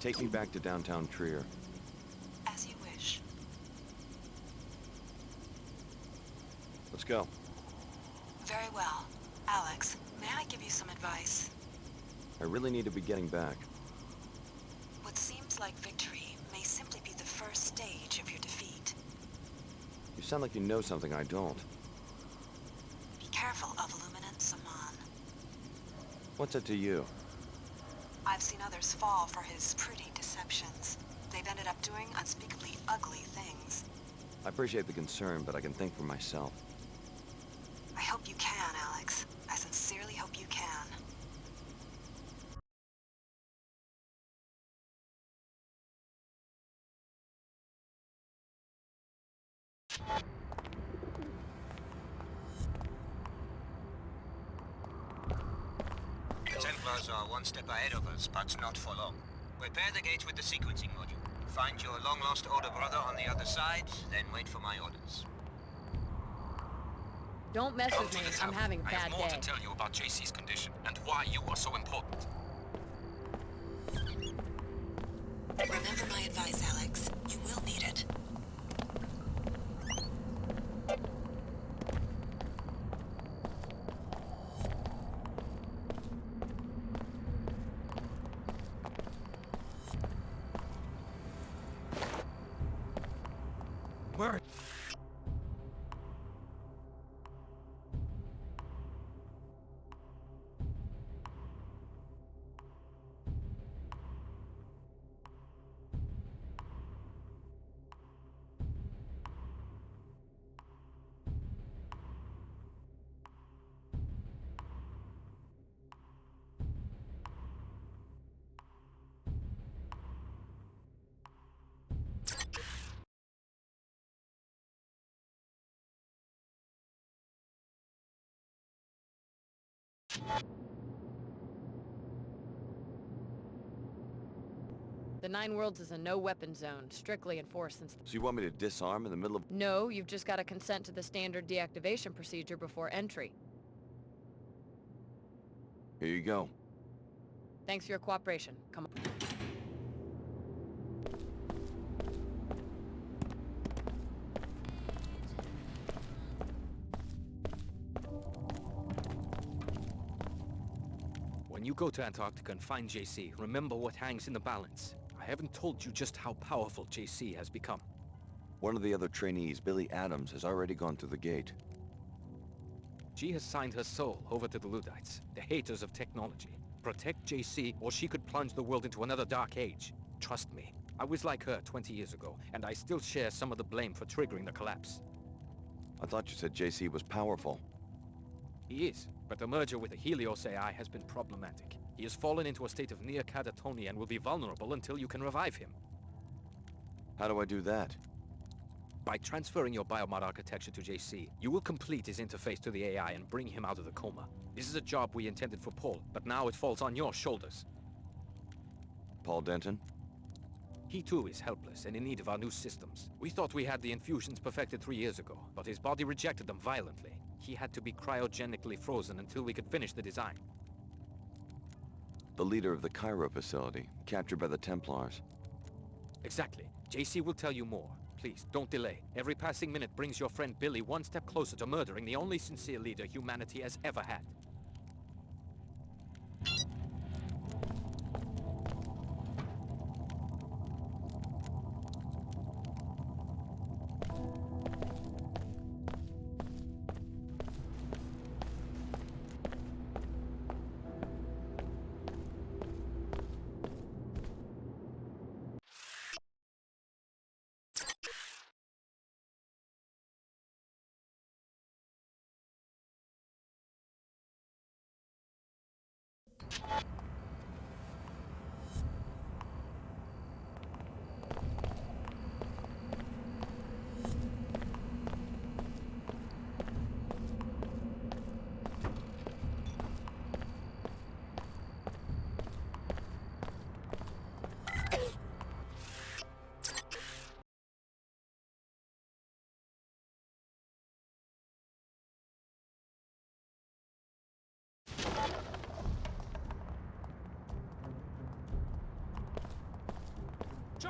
Take me back to downtown Trier. As you wish. Let's go. Very well. Alex, may I give you some advice? I really need to be getting back. What seems like victory may simply be the first stage of your defeat. You sound like you know something I don't. Be careful of Illuminant Saman. What's it to you? I've seen others fall for his pretty deceptions. They've ended up doing unspeakably ugly things. I appreciate the concern, but I can think for myself. I hope you can, Alex. I sincerely hope you can. Templars are one step ahead of us, but not for long. Repair the gates with the sequencing module. Find your long-lost older brother on the other side, then wait for my orders. Don't mess with me. I'm having a I bad have more day. to tell you about JC's condition and why you are so important. Remember my advice, Alex. You will need it. Where? The Nine Worlds is a no-weapon zone, strictly enforced since... So you want me to disarm in the middle of... No, you've just got to consent to the standard deactivation procedure before entry. Here you go. Thanks for your cooperation. Come on. When you go to Antarctica and find JC, remember what hangs in the balance. I haven't told you just how powerful JC has become. One of the other trainees, Billy Adams, has already gone through the gate. She has signed her soul over to the Luddites, the haters of technology. Protect JC, or she could plunge the world into another dark age. Trust me, I was like her 20 years ago, and I still share some of the blame for triggering the collapse. I thought you said JC was powerful. He is, but the merger with the Helios AI has been problematic. He has fallen into a state of near catatonia and will be vulnerable until you can revive him. How do I do that? By transferring your biomod architecture to JC, you will complete his interface to the AI and bring him out of the coma. This is a job we intended for Paul, but now it falls on your shoulders. Paul Denton? He too is helpless and in need of our new systems. We thought we had the infusions perfected 3 years ago, but his body rejected them violently. He had to be cryogenically frozen until we could finish the design. The leader of the Cairo facility, captured by the Templars. Exactly. JC will tell you more. Please, don't delay. Every passing minute brings your friend Billy one step closer to murdering the only sincere leader humanity has ever had.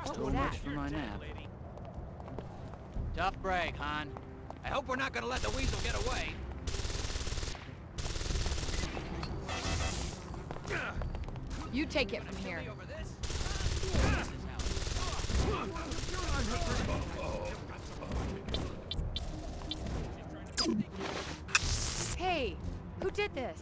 Still much for my nap. Tough break, hon. I hope we're not gonna let the weasel get away. You take it from here. Hey, who did this?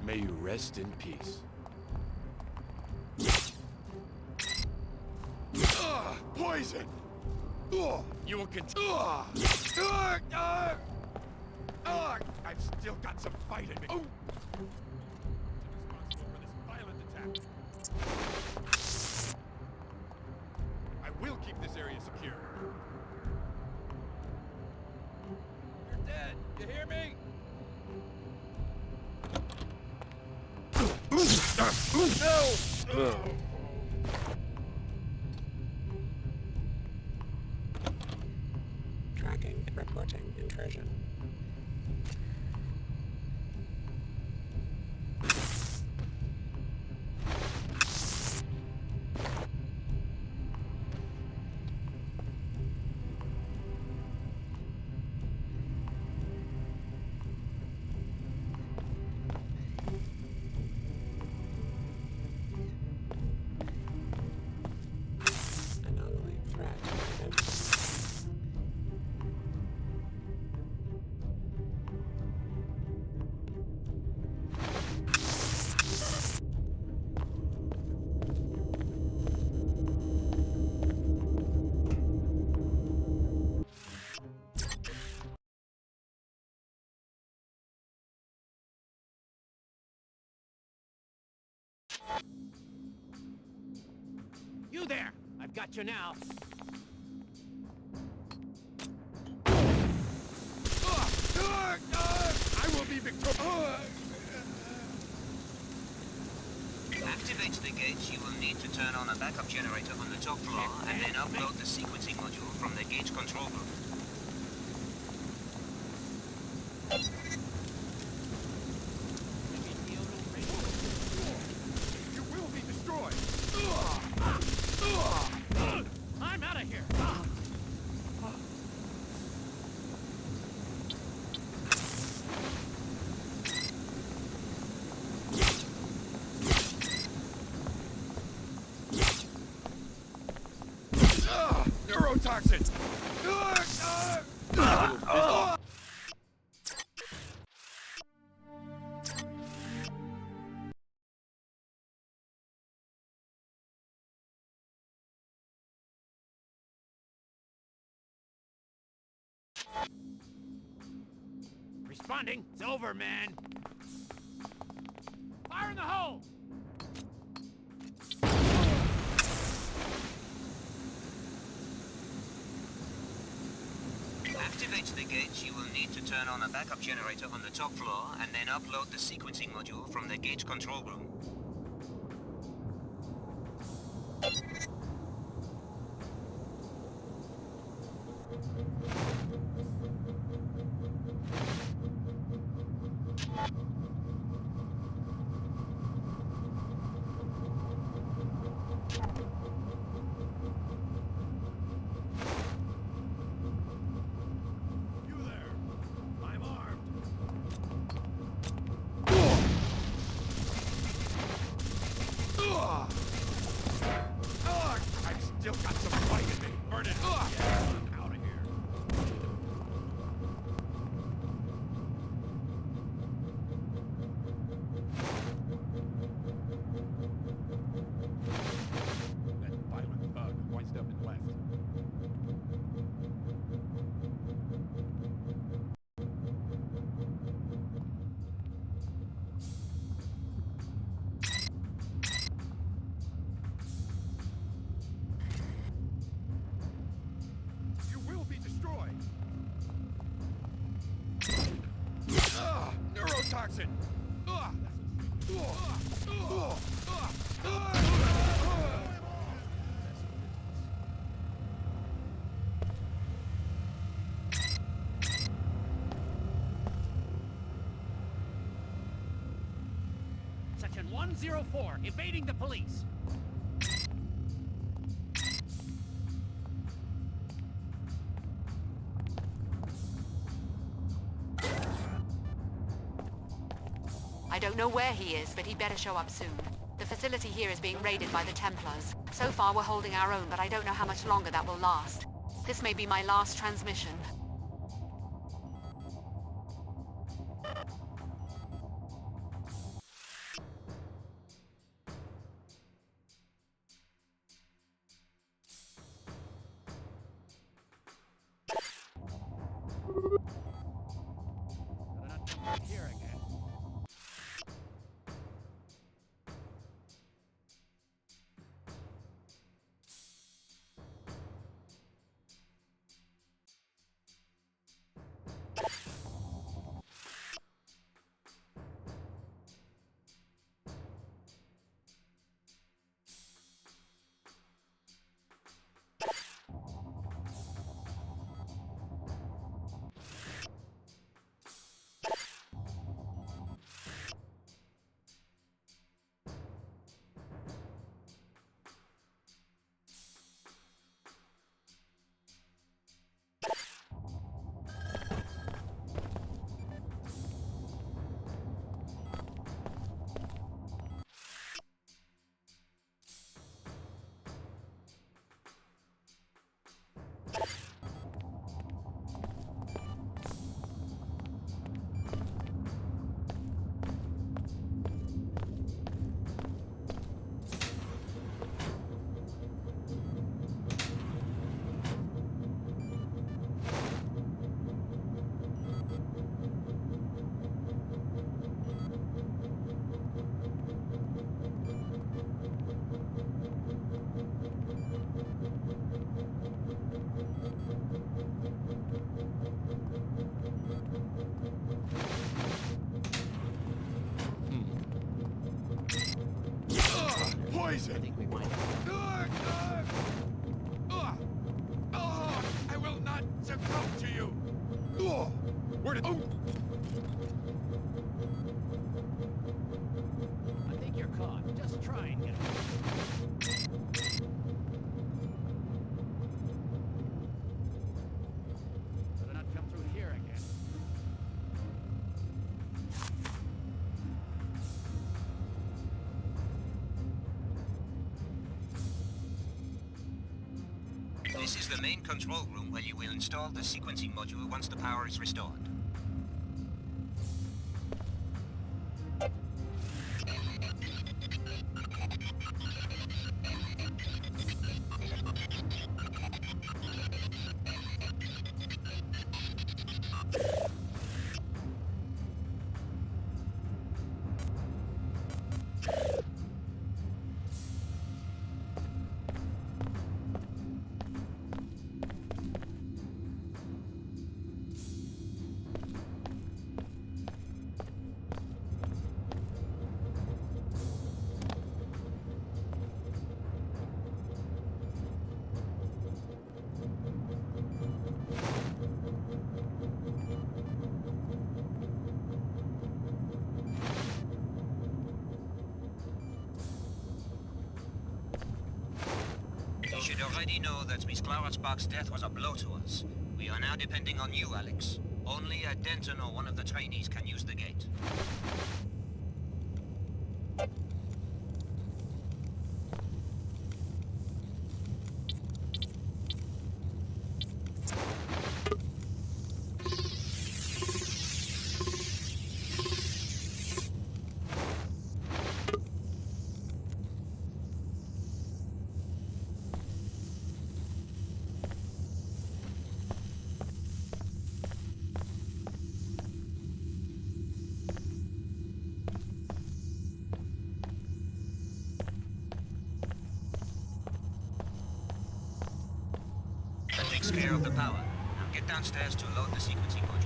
May you rest in peace. Poison! You will continue. I've still got some fight in me. Oh! Responsible for this violent attack. I will keep this area secure. You're dead. You hear me? No! Tracking, reporting intrusion. Anomaly threat identified. You there! I've got you now. I will be victorious. To activate the gates, you will need to turn on a backup generator on the top floor and then upload the sequencing module from the gate control room. You will be destroyed. I'm out of here! Neurotoxin. Responding. It's over, man. Fire in the hole! To activate the gates, you will need to turn on a backup generator on the top floor and then upload the sequencing module from the gate control room. still got some fight in me. Burn it. Yeah, out of here. That violent thug wised up and left. You will be destroyed. Neurotoxin. Section 104, evading the police. I don't know where he is, but he'd better show up soon. The facility here is being raided by the Templars. So far, we're holding our own, but I don't know how much longer that will last. This may be my last transmission. Better not come back here again. Poison. I think we might have. I will not succumb to you. Where did... I think you're caught. Just try and get away. Better not come through here again. This is the main control room where you will install the sequencing module once the power is restored. You should already know that Miss Clara Sparks' death was a blow to us. We are now depending on you, Alex. Only a Denton or one of the trainees can use the gate. takes care of the power. Now get downstairs to load the sequencing module.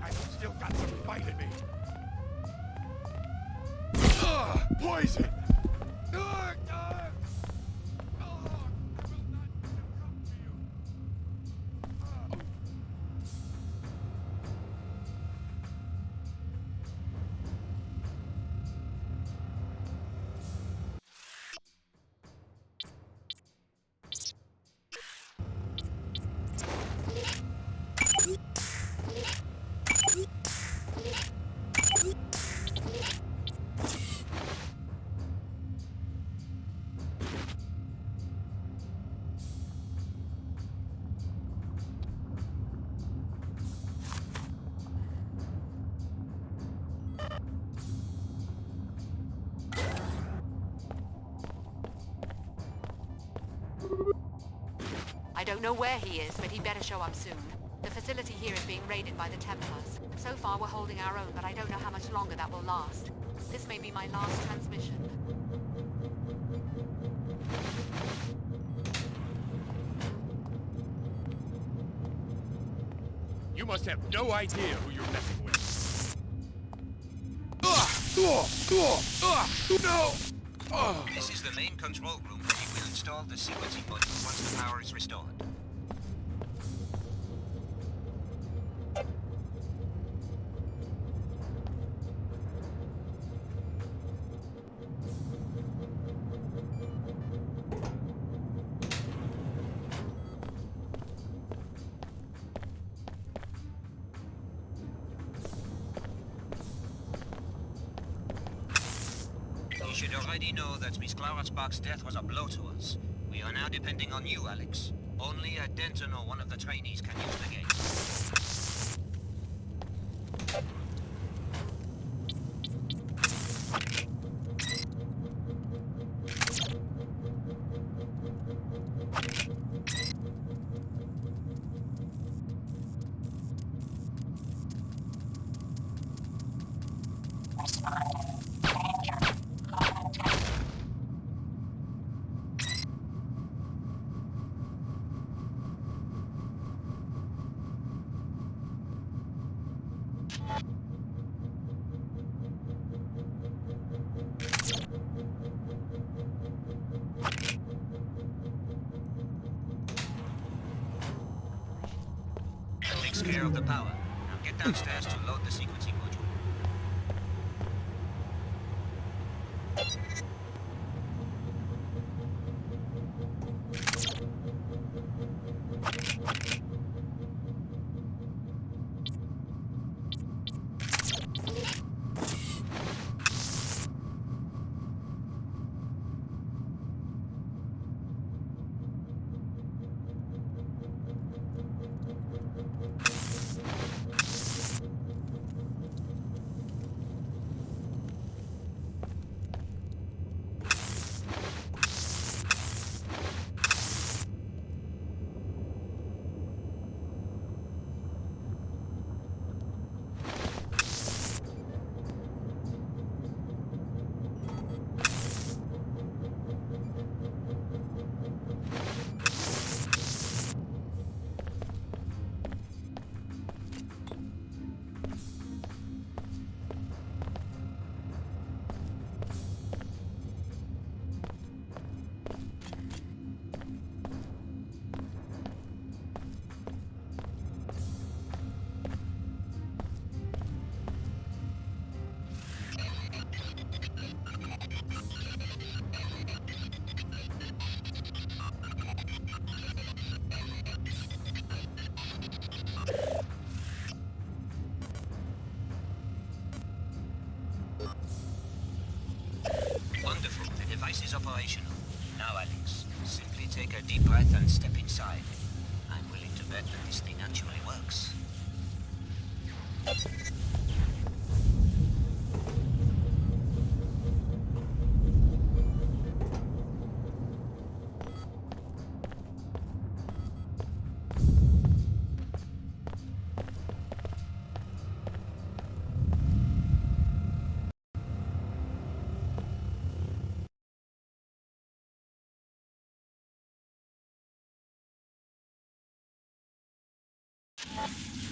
I've still got some fight in me. Poison! I will not succumb to you. I don't know where he is, but he better show up soon. The facility here is being raided by the Templars. So far we're holding our own, but I don't know how much longer that will last. This may be my last transmission. You must have no idea who you're messing with. No! This is the main control room where you will install the sequencing module once the power is restored. You should already know that Miss Clara Sparks' death was a blow to us. We are now depending on you, Alex. Only a Denton or one of the trainees can use the gate. Takes care of the power. Now get downstairs to load the sequencing module. take a deep breath and step inside. I'm willing to bet that this thing actually works.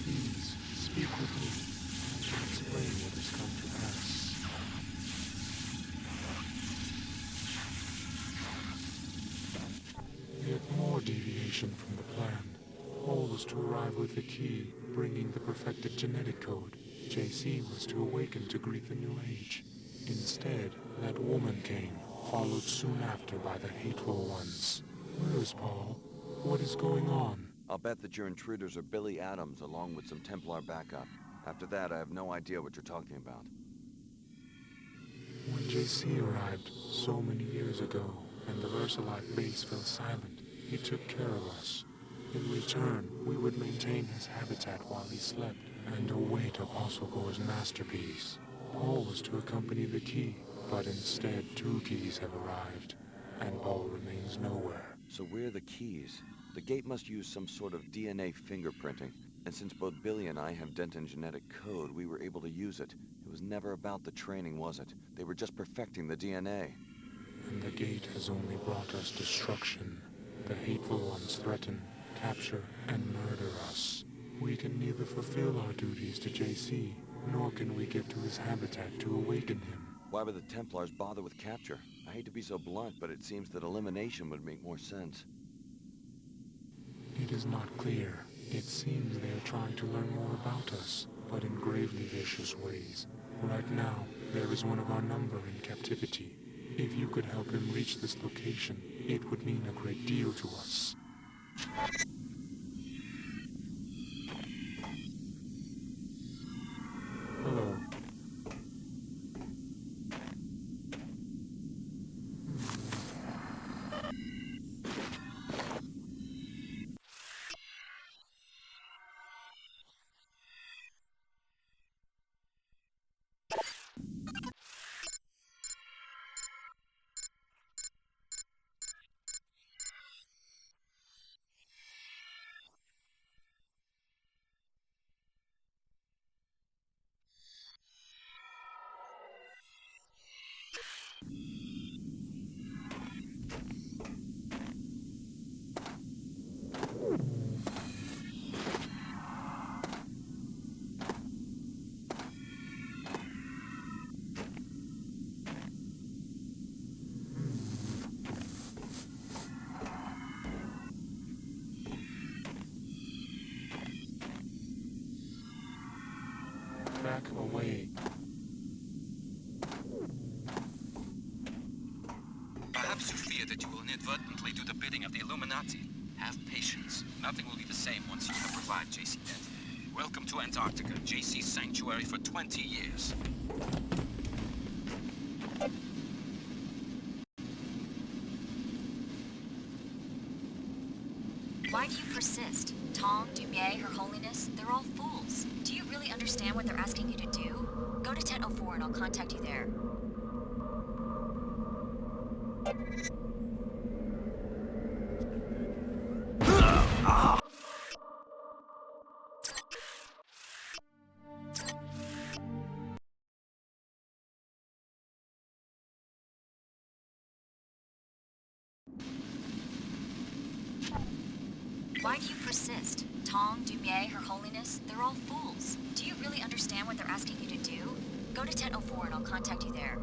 Please, speak with me. Explain what has come to pass. Yet more deviation from the plan. Paul was to arrive with the key, bringing the perfected genetic code. JC was to awaken to greet the new age. Instead, that woman came, followed soon after by the hateful ones. Where is Paul? What is going on? I'll bet that your intruders are Billy Adams along with some Templar backup. After that, I have no idea what you're talking about. When JC arrived so many years ago, and the VesraLife Base fell silent, he took care of us. In return, we would maintain his habitat while he slept, and await Apostle Gore's masterpiece. Paul was to accompany the key, but instead 2 keys have arrived, and Paul remains nowhere. So where are the keys? The gate must use some sort of DNA fingerprinting, and since both Billy and I have Denton genetic code, we were able to use it. It was never about the training, was it? They were just perfecting the DNA. And the gate has only brought us destruction. The hateful ones threaten, capture, and murder us. We can neither fulfill our duties to JC, nor can we get to his habitat to awaken him. Why would the Templars bother with capture? I hate to be so blunt, but it seems that elimination would make more sense. It is not clear. It seems they are trying to learn more about us, but in gravely vicious ways. Right now, there is one of our number in captivity. If you could help him reach this location, it would mean a great deal to us. Hello. Back away. Perhaps you fear that you will inadvertently do the bidding of the Illuminati. Have patience. Nothing will be the same once you have revived JC Denton. Welcome to Antarctica, JC's sanctuary for 20 years. Why do you persist? Tom, Dumier, Her Holiness, they're all fools. Do you really understand what they're asking you to do? Go to 1004 and I'll contact you there. Why do you persist? Tom, Dumier, Her Holiness, they're all fools. Do you really understand what they're asking you to do? Go to 1004 and I'll contact you there.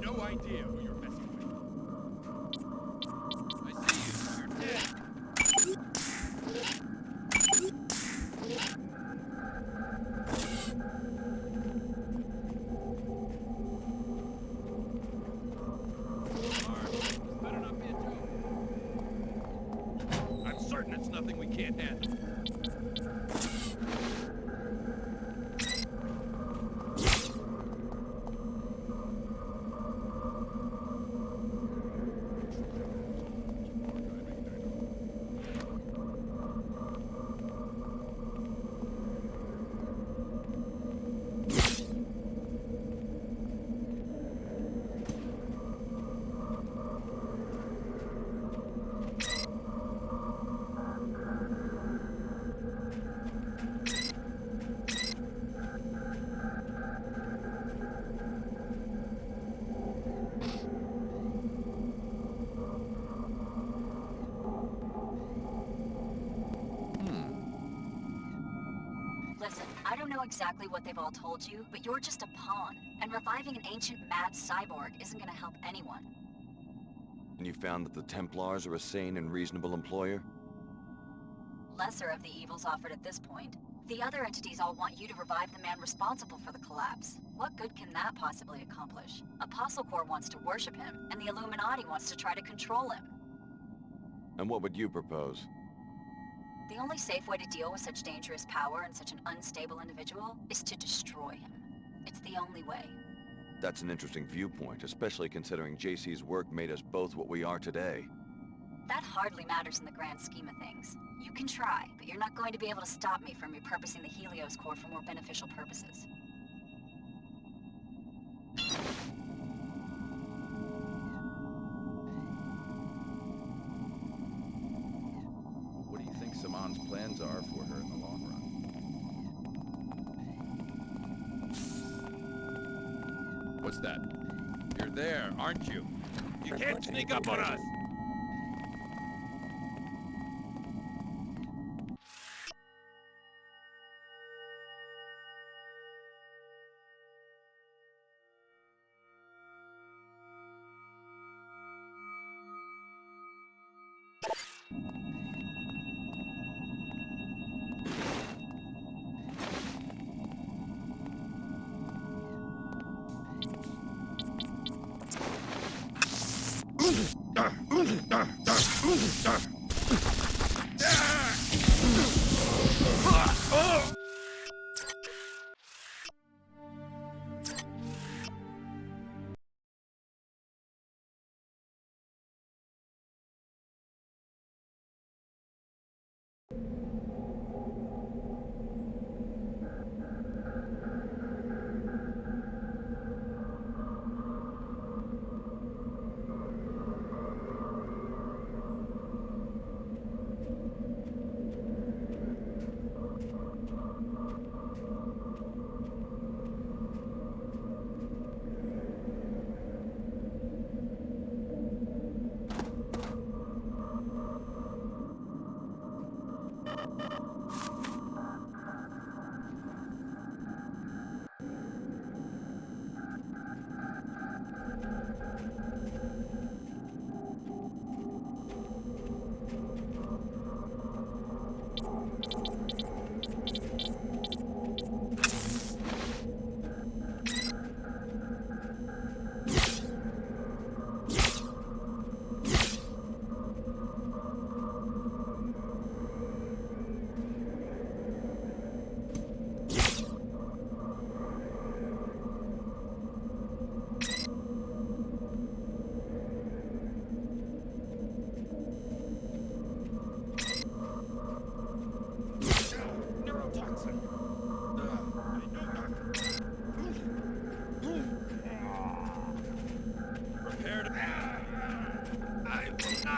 no idea who you're messing with. I see you. You're dead. Mark, this better not be a joke. I'm certain it's nothing we can't handle. Listen, I don't know exactly what they've all told you, but you're just a pawn. And reviving an ancient mad cyborg isn't gonna help anyone. And you found that the Templars are a sane and reasonable employer? Lesser of the evils offered at this point. The other entities all want you to revive the man responsible for the collapse. What good can that possibly accomplish? Apostle Corps wants to worship him, and the Illuminati wants to try to control him. And what would you propose? The only safe way to deal with such dangerous power and such an unstable individual is to destroy him. It's the only way. That's an interesting viewpoint, especially considering JC's work made us both what we are today. That hardly matters in the grand scheme of things. You can try, but you're not going to be able to stop me from repurposing the Helios core for more beneficial purposes. What do you think Saman's plans are for her in the long run? What's that? You're there, aren't you? You can't sneak up on us!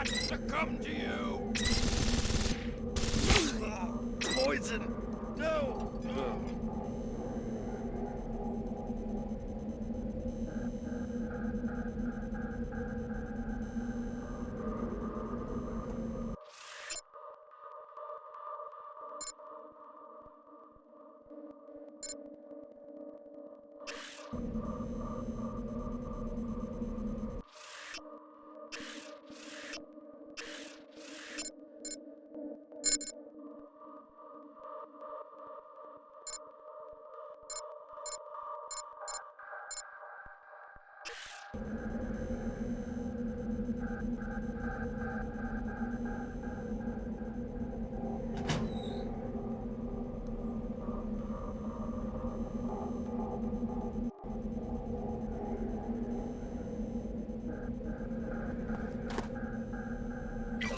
Succumb to you! Poison! No!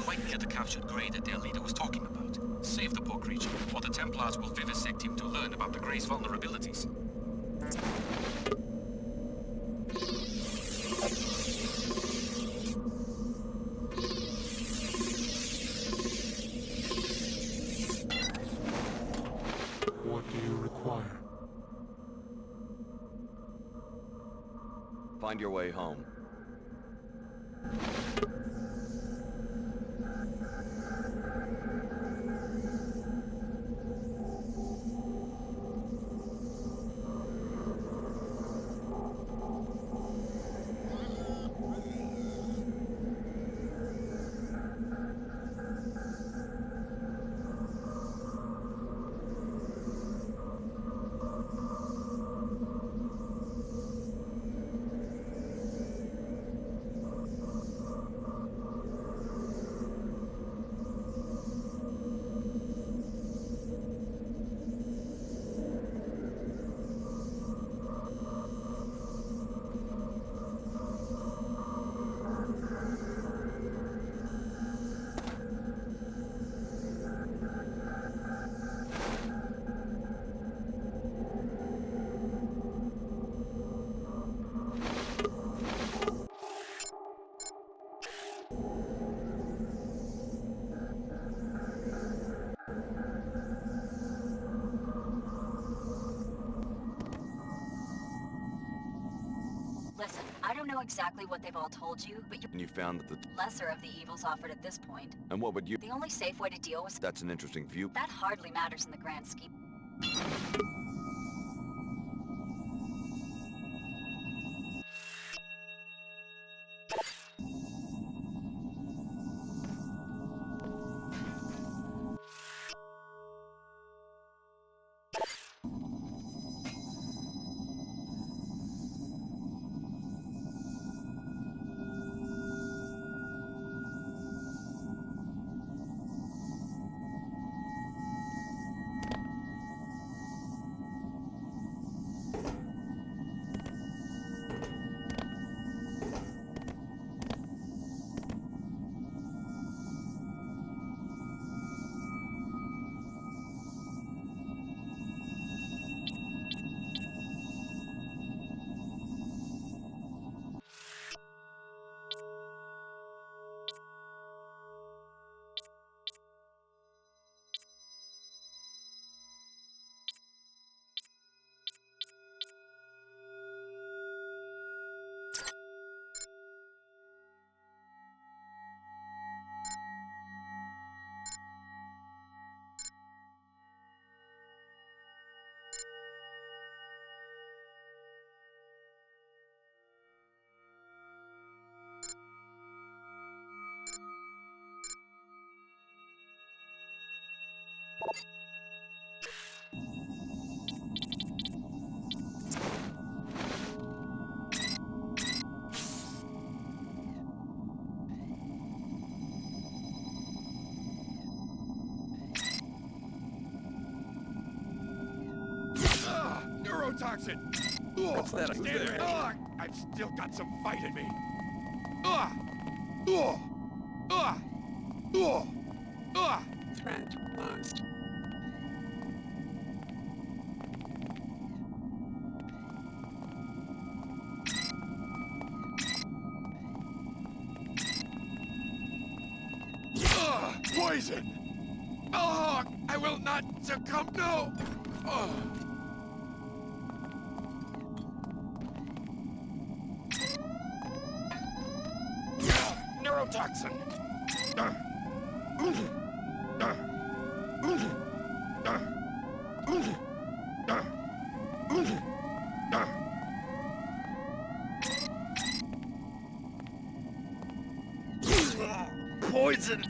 Quite near the captured Grey that their leader was talking about. Save the poor creature, or the Templars will vivisect him to learn about the Grey's vulnerabilities. What do you require? Find your way home. Listen, I don't know exactly what they've all told you, but you're And you found that the... lesser of the evils offered at this point. And what would you... The only safe way to deal with That's an interesting view. that hardly matters in the grand scheme. Neurotoxin! What's that up there? I've still got some fight in me. Ugh! Ugh! Ugh! Ugh! Ugh! Threat lost. Poison! Oh, I will not succumb, no! Oh. Neurotoxin! Poison!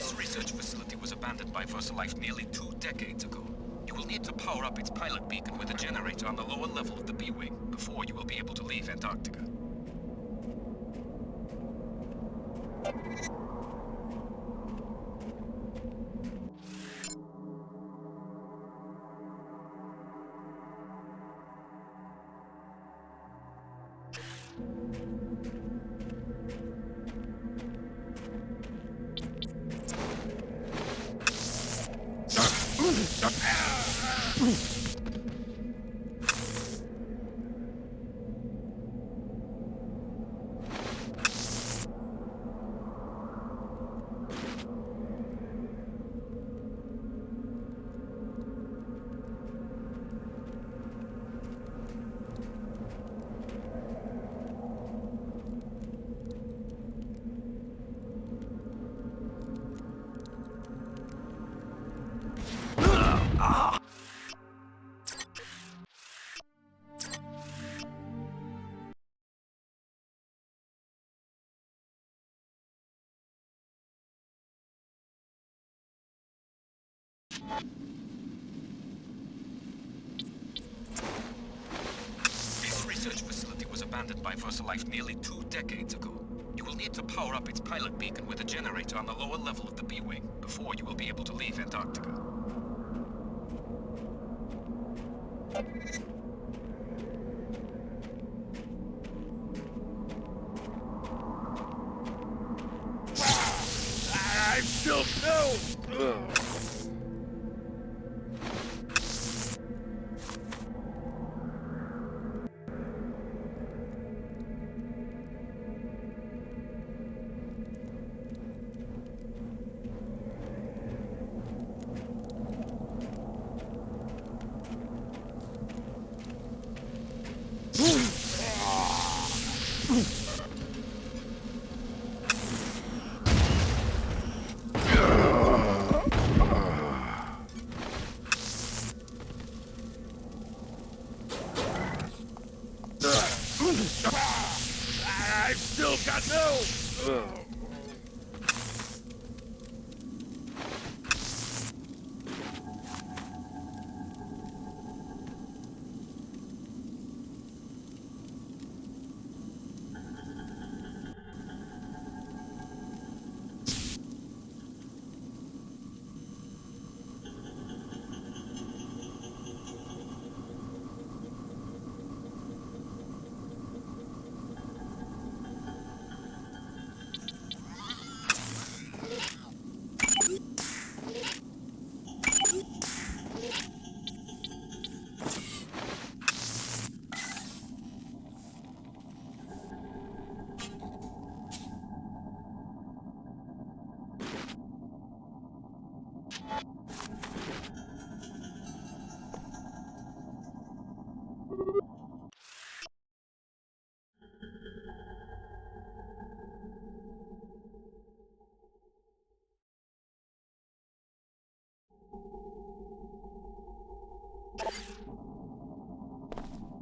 This research facility was abandoned by VesraLife nearly 2 decades ago. You will need to power up its pilot beacon with a generator on the lower level of the B-wing before you will be able to leave Antarctica. abandoned by VesraLife nearly 2 decades ago. You will need to power up its pilot beacon with a generator on the lower level of the B-Wing before you will be able to leave Antarctica. I'm still no! I've still got no!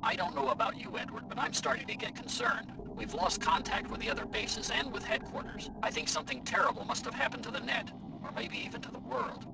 I don't know about you, Edward, but I'm starting to get concerned. We've lost contact with the other bases and with headquarters. I think something terrible must have happened to the net, or maybe even to the world.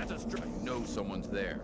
catastrophic. I know someone's there.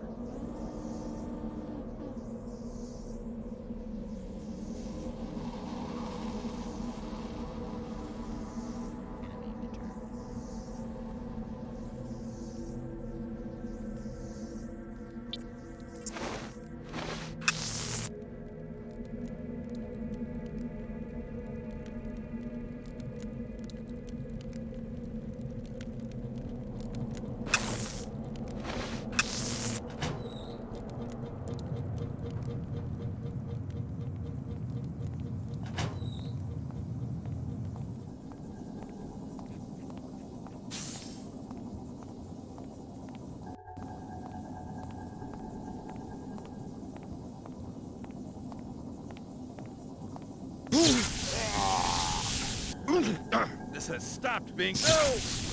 This has stopped being...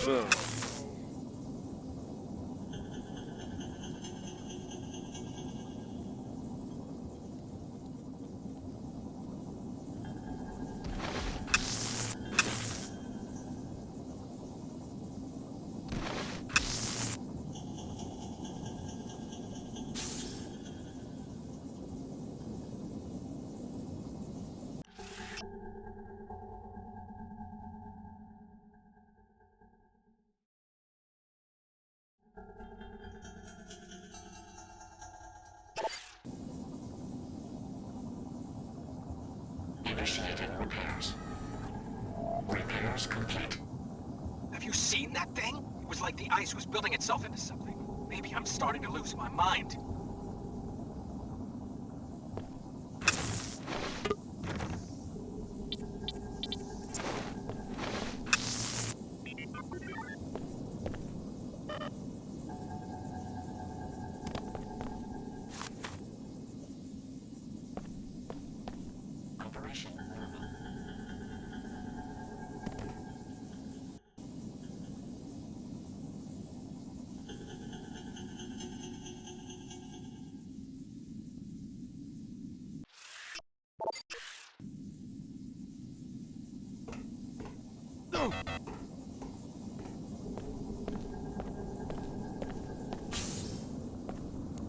No! Initiating repairs. Repairs complete. Have you seen that thing? It was like the ice was building itself into something. Maybe I'm starting to lose my mind. Operation normal.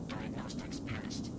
Diagnostics passed.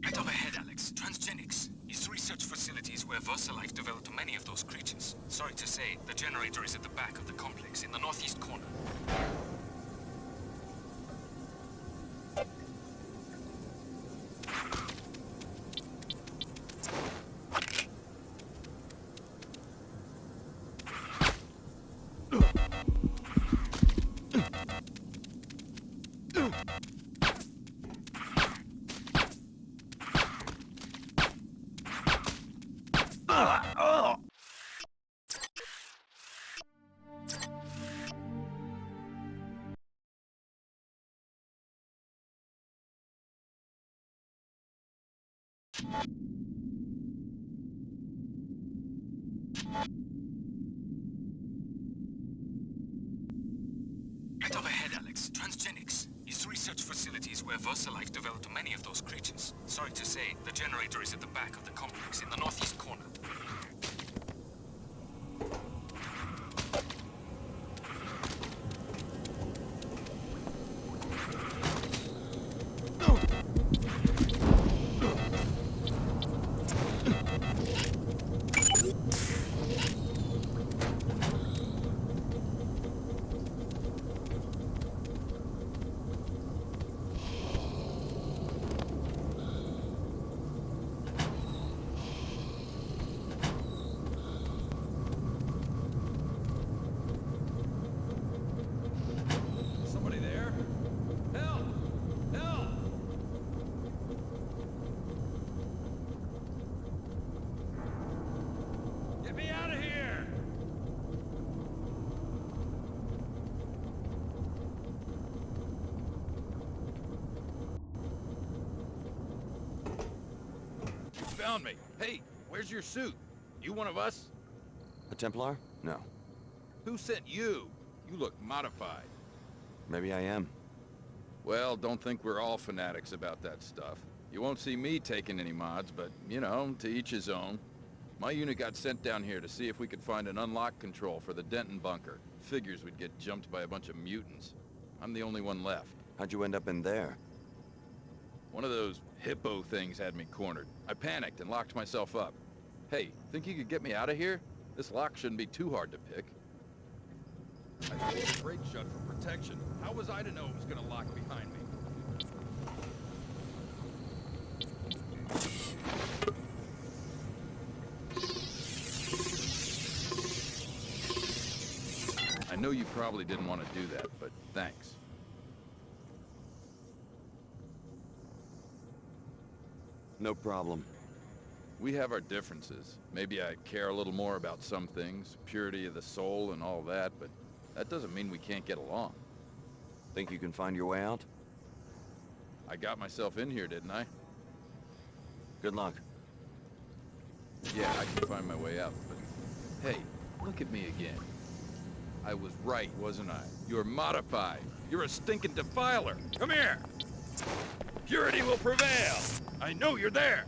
Right overhead, Alex. Transgenics. It's research facilities where VesraLife developed many of those creatures. Sorry to say, the generator is at the back of the complex, in the northeast corner. Right overhead, Alex. Transgenics. It's research facilities where VesraLife developed many of those creatures. Sorry to say, the generator is at the back of the complex, in the northeast corner. Somebody there? Help! Help! Get me out of here! You found me. Hey, where's your suit? You one of us? A Templar? No. Who sent you? You look modified. Maybe I am. Well, don't think we're all fanatics about that stuff. You won't see me taking any mods, but, you know, to each his own. My unit got sent down here to see if we could find an unlock control for the Denton bunker. Figures we'd get jumped by a bunch of mutants. I'm the only one left. How'd you end up in there? One of those hippo things had me cornered. I panicked and locked myself up. Hey, think you could get me out of here? This lock shouldn't be too hard to pick. I pulled the brake shut for protection. How was I to know it was gonna lock behind me? I know you probably didn't want to do that, but thanks. No problem. We have our differences. Maybe I care a little more about some things, purity of the soul and all that, but that doesn't mean we can't get along. Think you can find your way out? I got myself in here, didn't I? Good luck. Yeah, I can find my way out, but hey, look at me again. I was right, wasn't I? You're modified. You're a stinking defiler. Come here! Purity will prevail! I know you're there!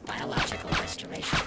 Biological restoration.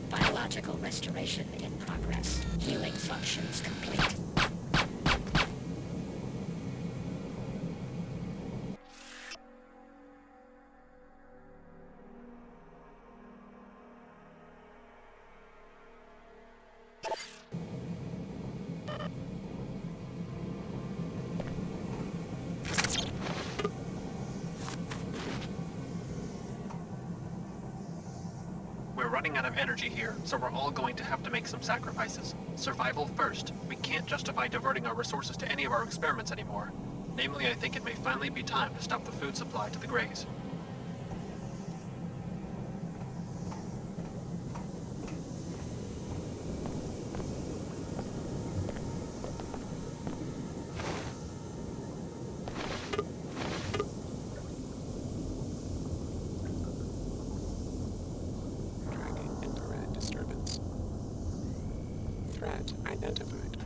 Biological restoration in progress. Healing functions complete. We're running out of energy here, so we're all going to have to make some sacrifices. Survival first. We can't justify diverting our resources to any of our experiments anymore. Namely, I think it may finally be time to stop the food supply to the Greys. Tracking infrared disturbance. Threat identified.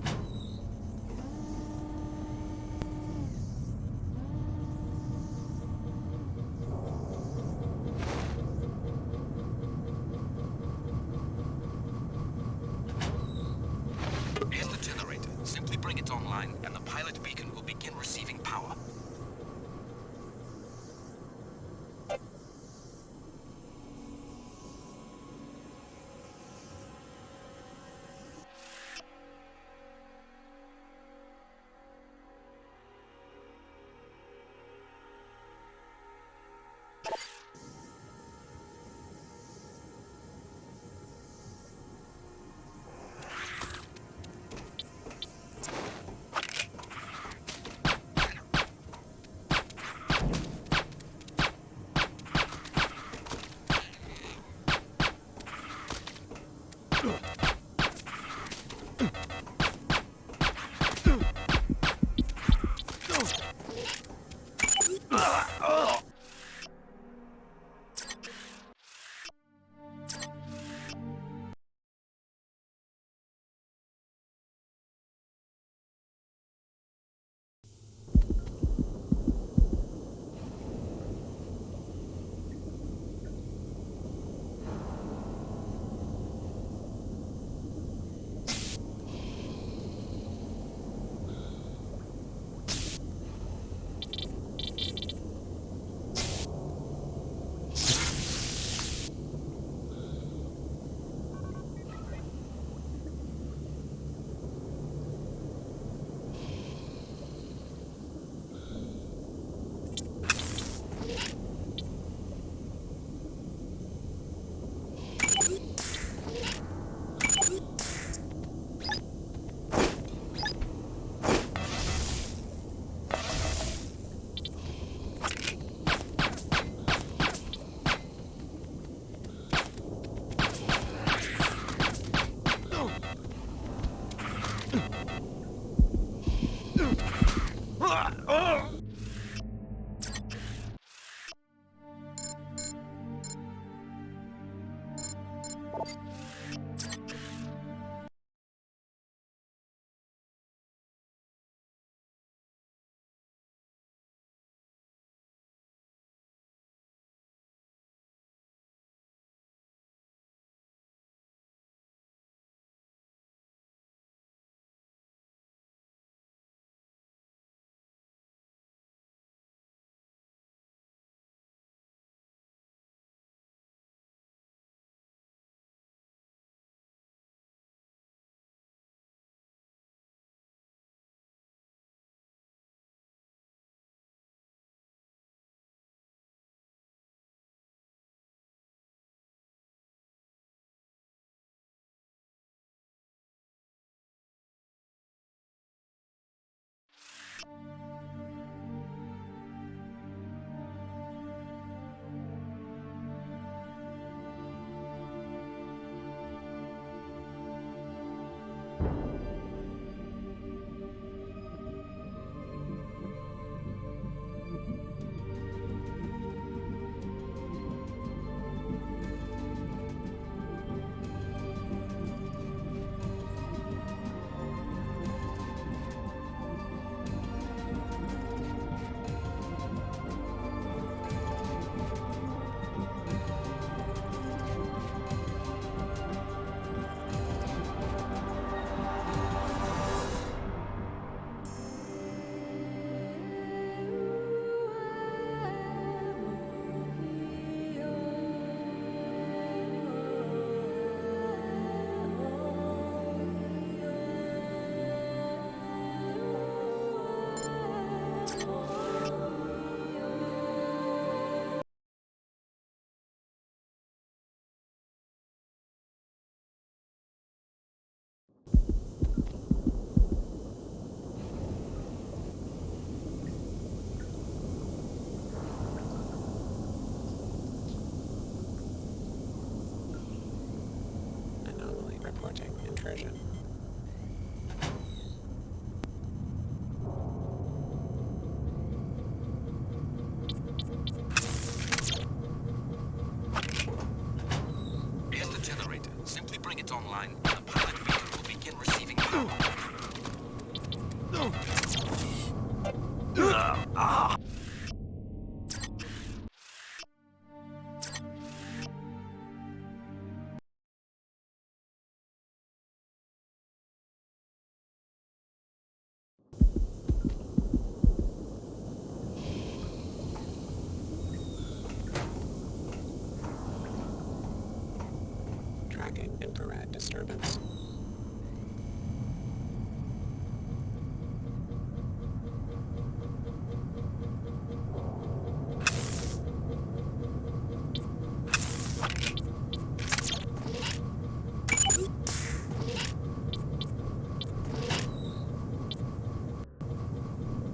Tracking infrared disturbance.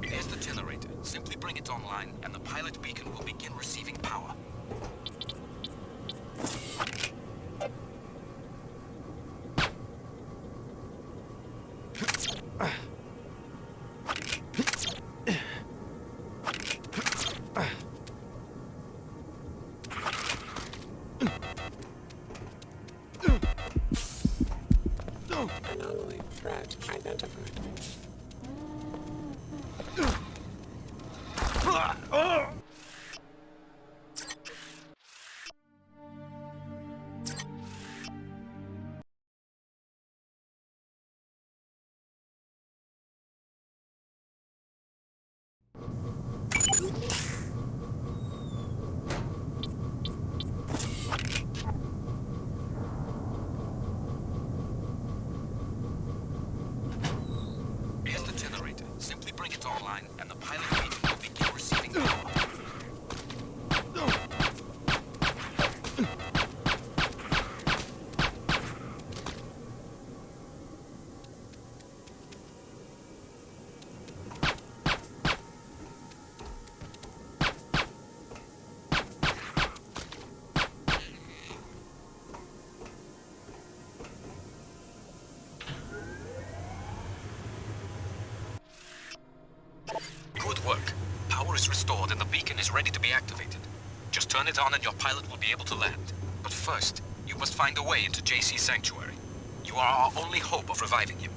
Here's the generator. Simply bring it online, and the pilot beacon will begin receiving power. Anomaly threat identified. Here's the generator. Simply bring it online, and the pilot beacon will begin receiving power. Good work. Power is restored and the beacon is ready to be activated. Just turn it on and your pilot will be able to land. But first, you must find a way into JC's sanctuary. You are our only hope of reviving him.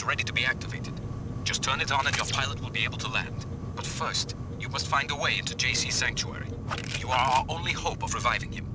ready to be activated. Just turn it on and your pilot will be able to land. But first, you must find a way into JC's sanctuary. You are our only hope of reviving him.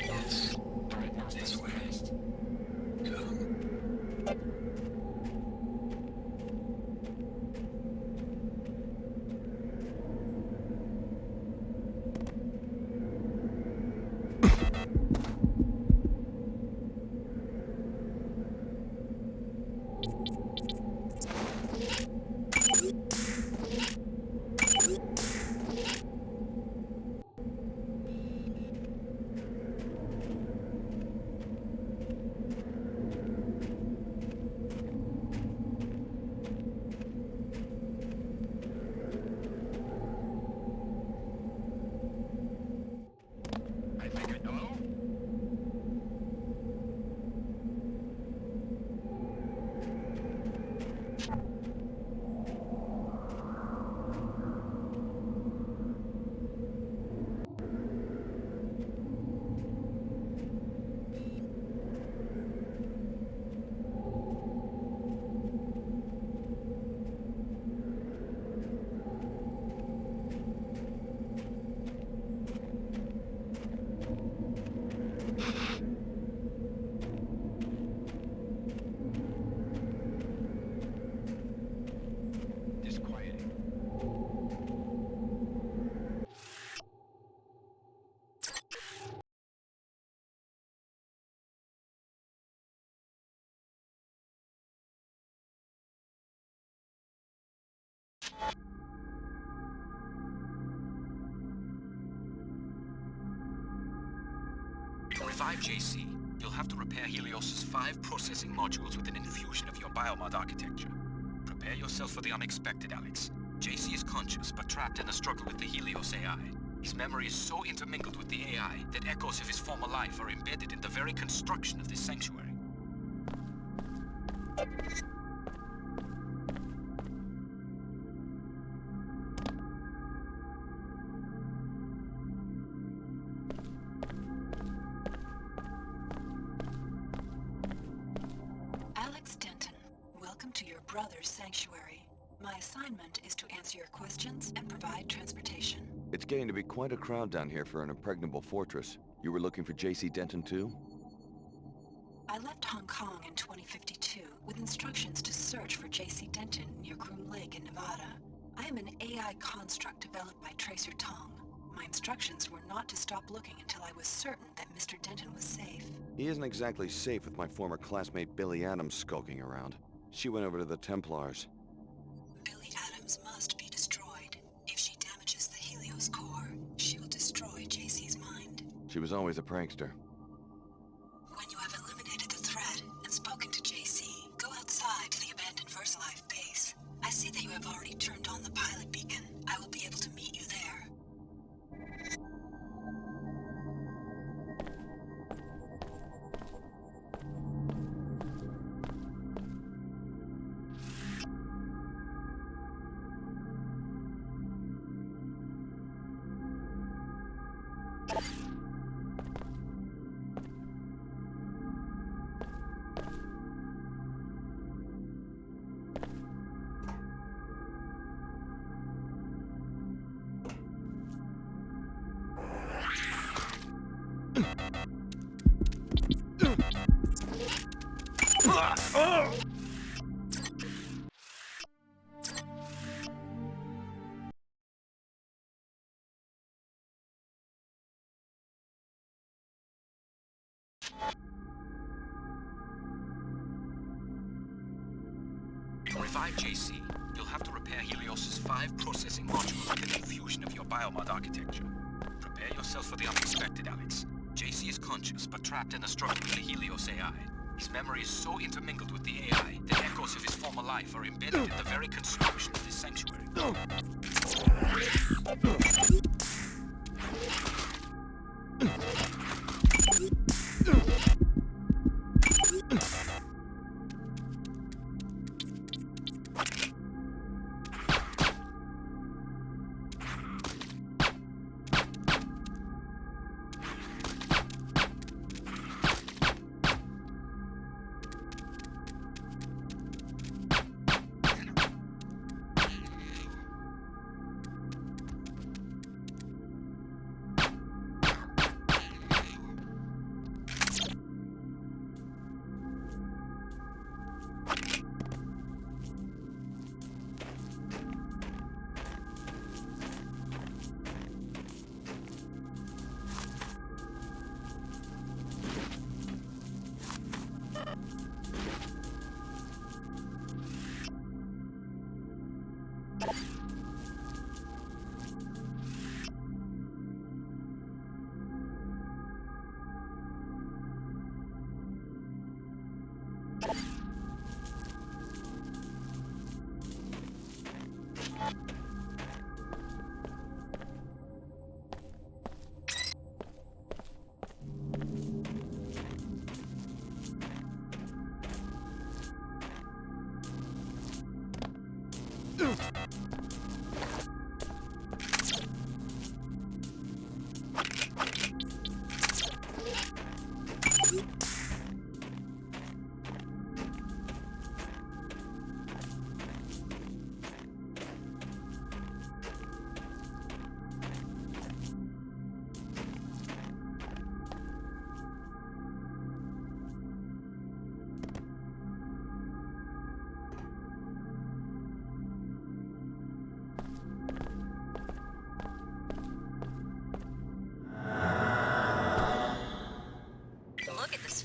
Yes, this way. Come. To revive JC, you'll have to repair Helios's 5 processing modules with an infusion of your biomod architecture. Prepare yourself for the unexpected, Alex. JC is conscious, but trapped in a struggle with the Helios AI. His memory is so intermingled with the AI that echoes of his former life are embedded in the very construction of this sanctuary. Alex Denton, welcome to your brother's sanctuary. My assignment is to answer your questions and provide transportation. It's getting to be quite a crowd down here for an impregnable fortress. You were looking for J.C. Denton too? I left Hong Kong in 2052 with instructions to search for J.C. Denton near Groom Lake in Nevada. I am an AI construct developed by Tracer Tong. My instructions were not to stop looking until I was certain that Mr. Denton was safe. He isn't exactly safe with my former classmate Billy Adams skulking around. She went over to the Templars. Billy Adams must be destroyed. If she damages the Helios core, she will destroy JC's mind. She was always a prankster. When you have eliminated the threat and spoken to JC, go outside to the abandoned VesraLife Base. I see that you have already turned on the pilot beacon. I will be able to meet you there. To revive JC, You'll have to repair Helios's 5 processing modules with the fusion of your biomod architecture. Prepare yourself for the unexpected, Alex. JC is conscious, but trapped in a struggle with the Helios AI. His memory is so intermingled with the AI, the echoes of his former life are embedded in the very construction of this sanctuary.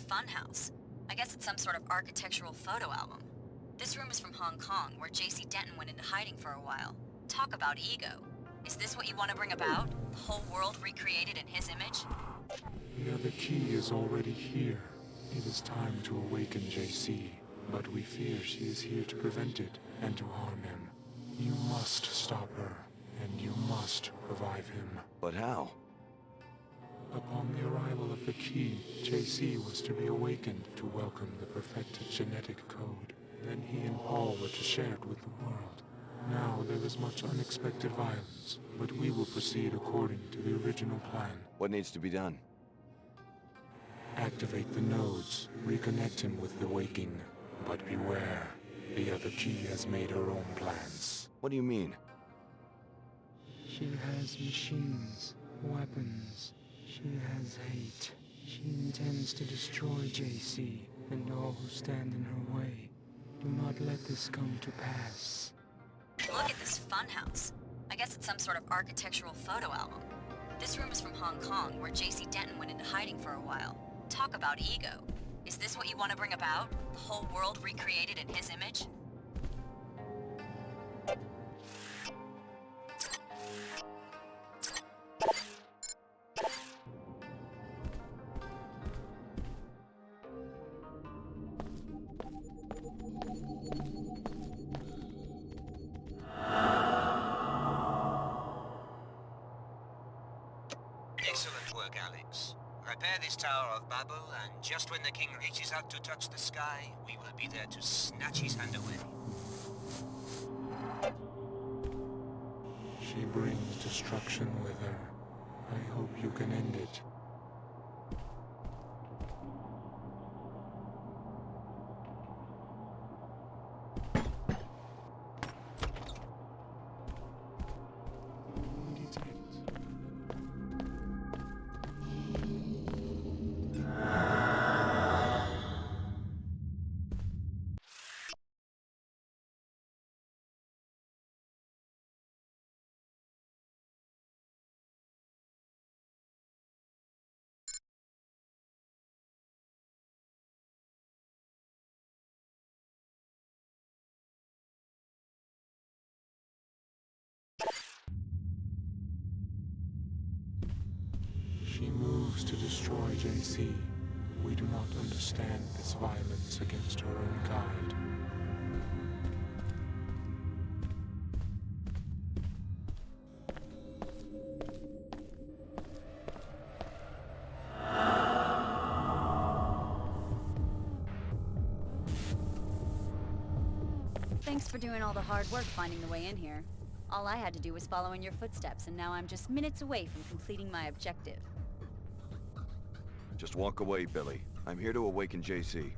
Funhouse. I guess it's some sort of architectural photo album. This room is from Hong Kong, where JC Denton went into hiding for a while. Talk about ego. Is this what you want to bring about? The whole world recreated in his image? The other key is already here. It is time to awaken JC, but we fear she is here to prevent it and to harm him. You must stop her, and you must revive him. But how? Upon the arrival of the key, JC was to be awakened to welcome the perfected genetic code. Then he and Paul were to share it with the world. Now there is much unexpected violence, but we will proceed according to the original plan. What needs to be done? Activate the nodes, reconnect him with the waking. But beware, the other key has made her own plans. What do you mean? She has machines, weapons. She has hate. She intends to destroy JC and all who stand in her way. Do not let this come to pass. Look at this funhouse. I guess it's some sort of architectural photo album. This room is from Hong Kong, where JC Denton went into hiding for a while. Talk about ego. Is this what you want to bring about? The whole world recreated in his image? Excellent work, Alex. Repair this Tower of Babel, and just when the king reaches out to touch the sky, we will be there to snatch his hand away. She brings destruction with her. I hope you can end it. She moves to destroy JC. We do not understand this violence against her own kind. Thanks for doing all the hard work finding the way in here. All I had to do was follow in your footsteps, and now I'm just minutes away from completing my objective. Just walk away, Billy. I'm here to awaken JC.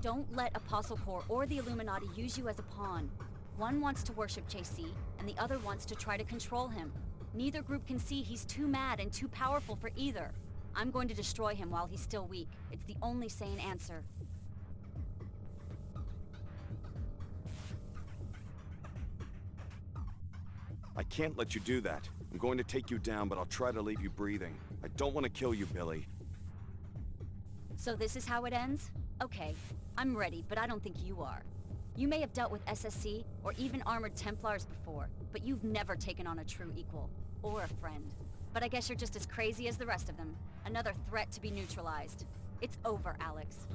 Don't let Apostle Corps or the Illuminati use you as a pawn. One wants to worship JC, and the other wants to try to control him. Neither group can see he's too mad and too powerful for either. I'm going to destroy him while he's still weak. It's the only sane answer. I can't let you do that. I'm going to take you down, but I'll try to leave you breathing. I don't want to kill you, Billy. So this is how it ends? Okay, I'm ready, but I don't think you are. You may have dealt with SSC, or even armored Templars before, but you've never taken on a true equal, or a friend. But I guess you're just as crazy as the rest of them. Another threat to be neutralized. It's over, Alex.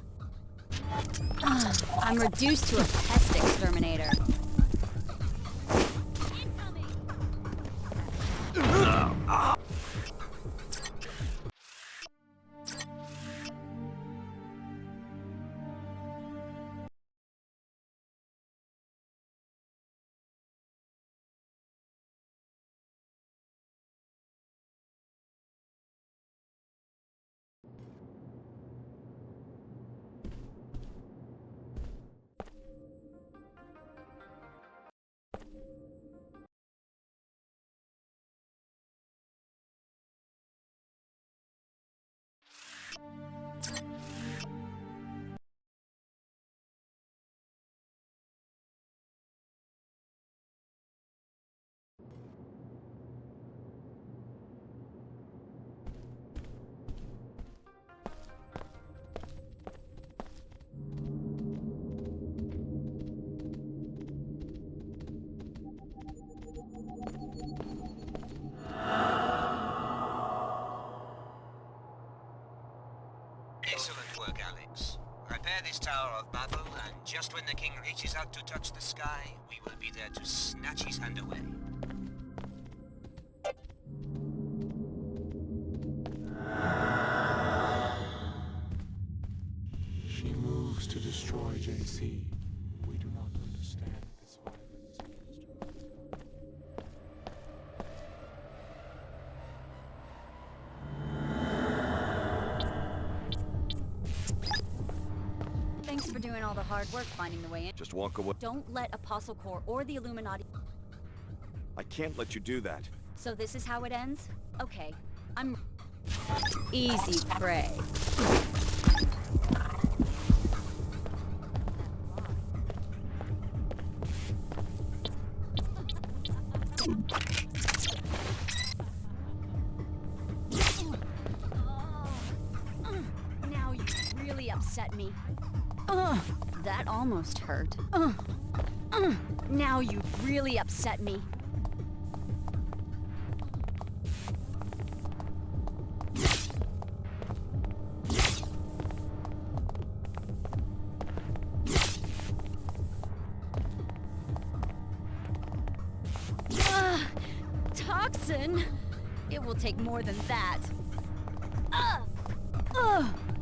I'm reduced to a pest exterminator. Excellent work, Alex. Repair this Tower of Babel, and just when the king reaches out to touch the sky, we will be there to snatch his hand away. She moves to destroy JC. We do not understand this violence against her own kind. Thanks for doing all the hard work finding the way in. Just walk away. Don't let Apostle Corps or the Illuminati... I can't let you do that. So this is how it ends? Okay, I'm... Easy prey. Now you really upset me. That almost hurt. Now you really upset me. Toxin? It will take more than that.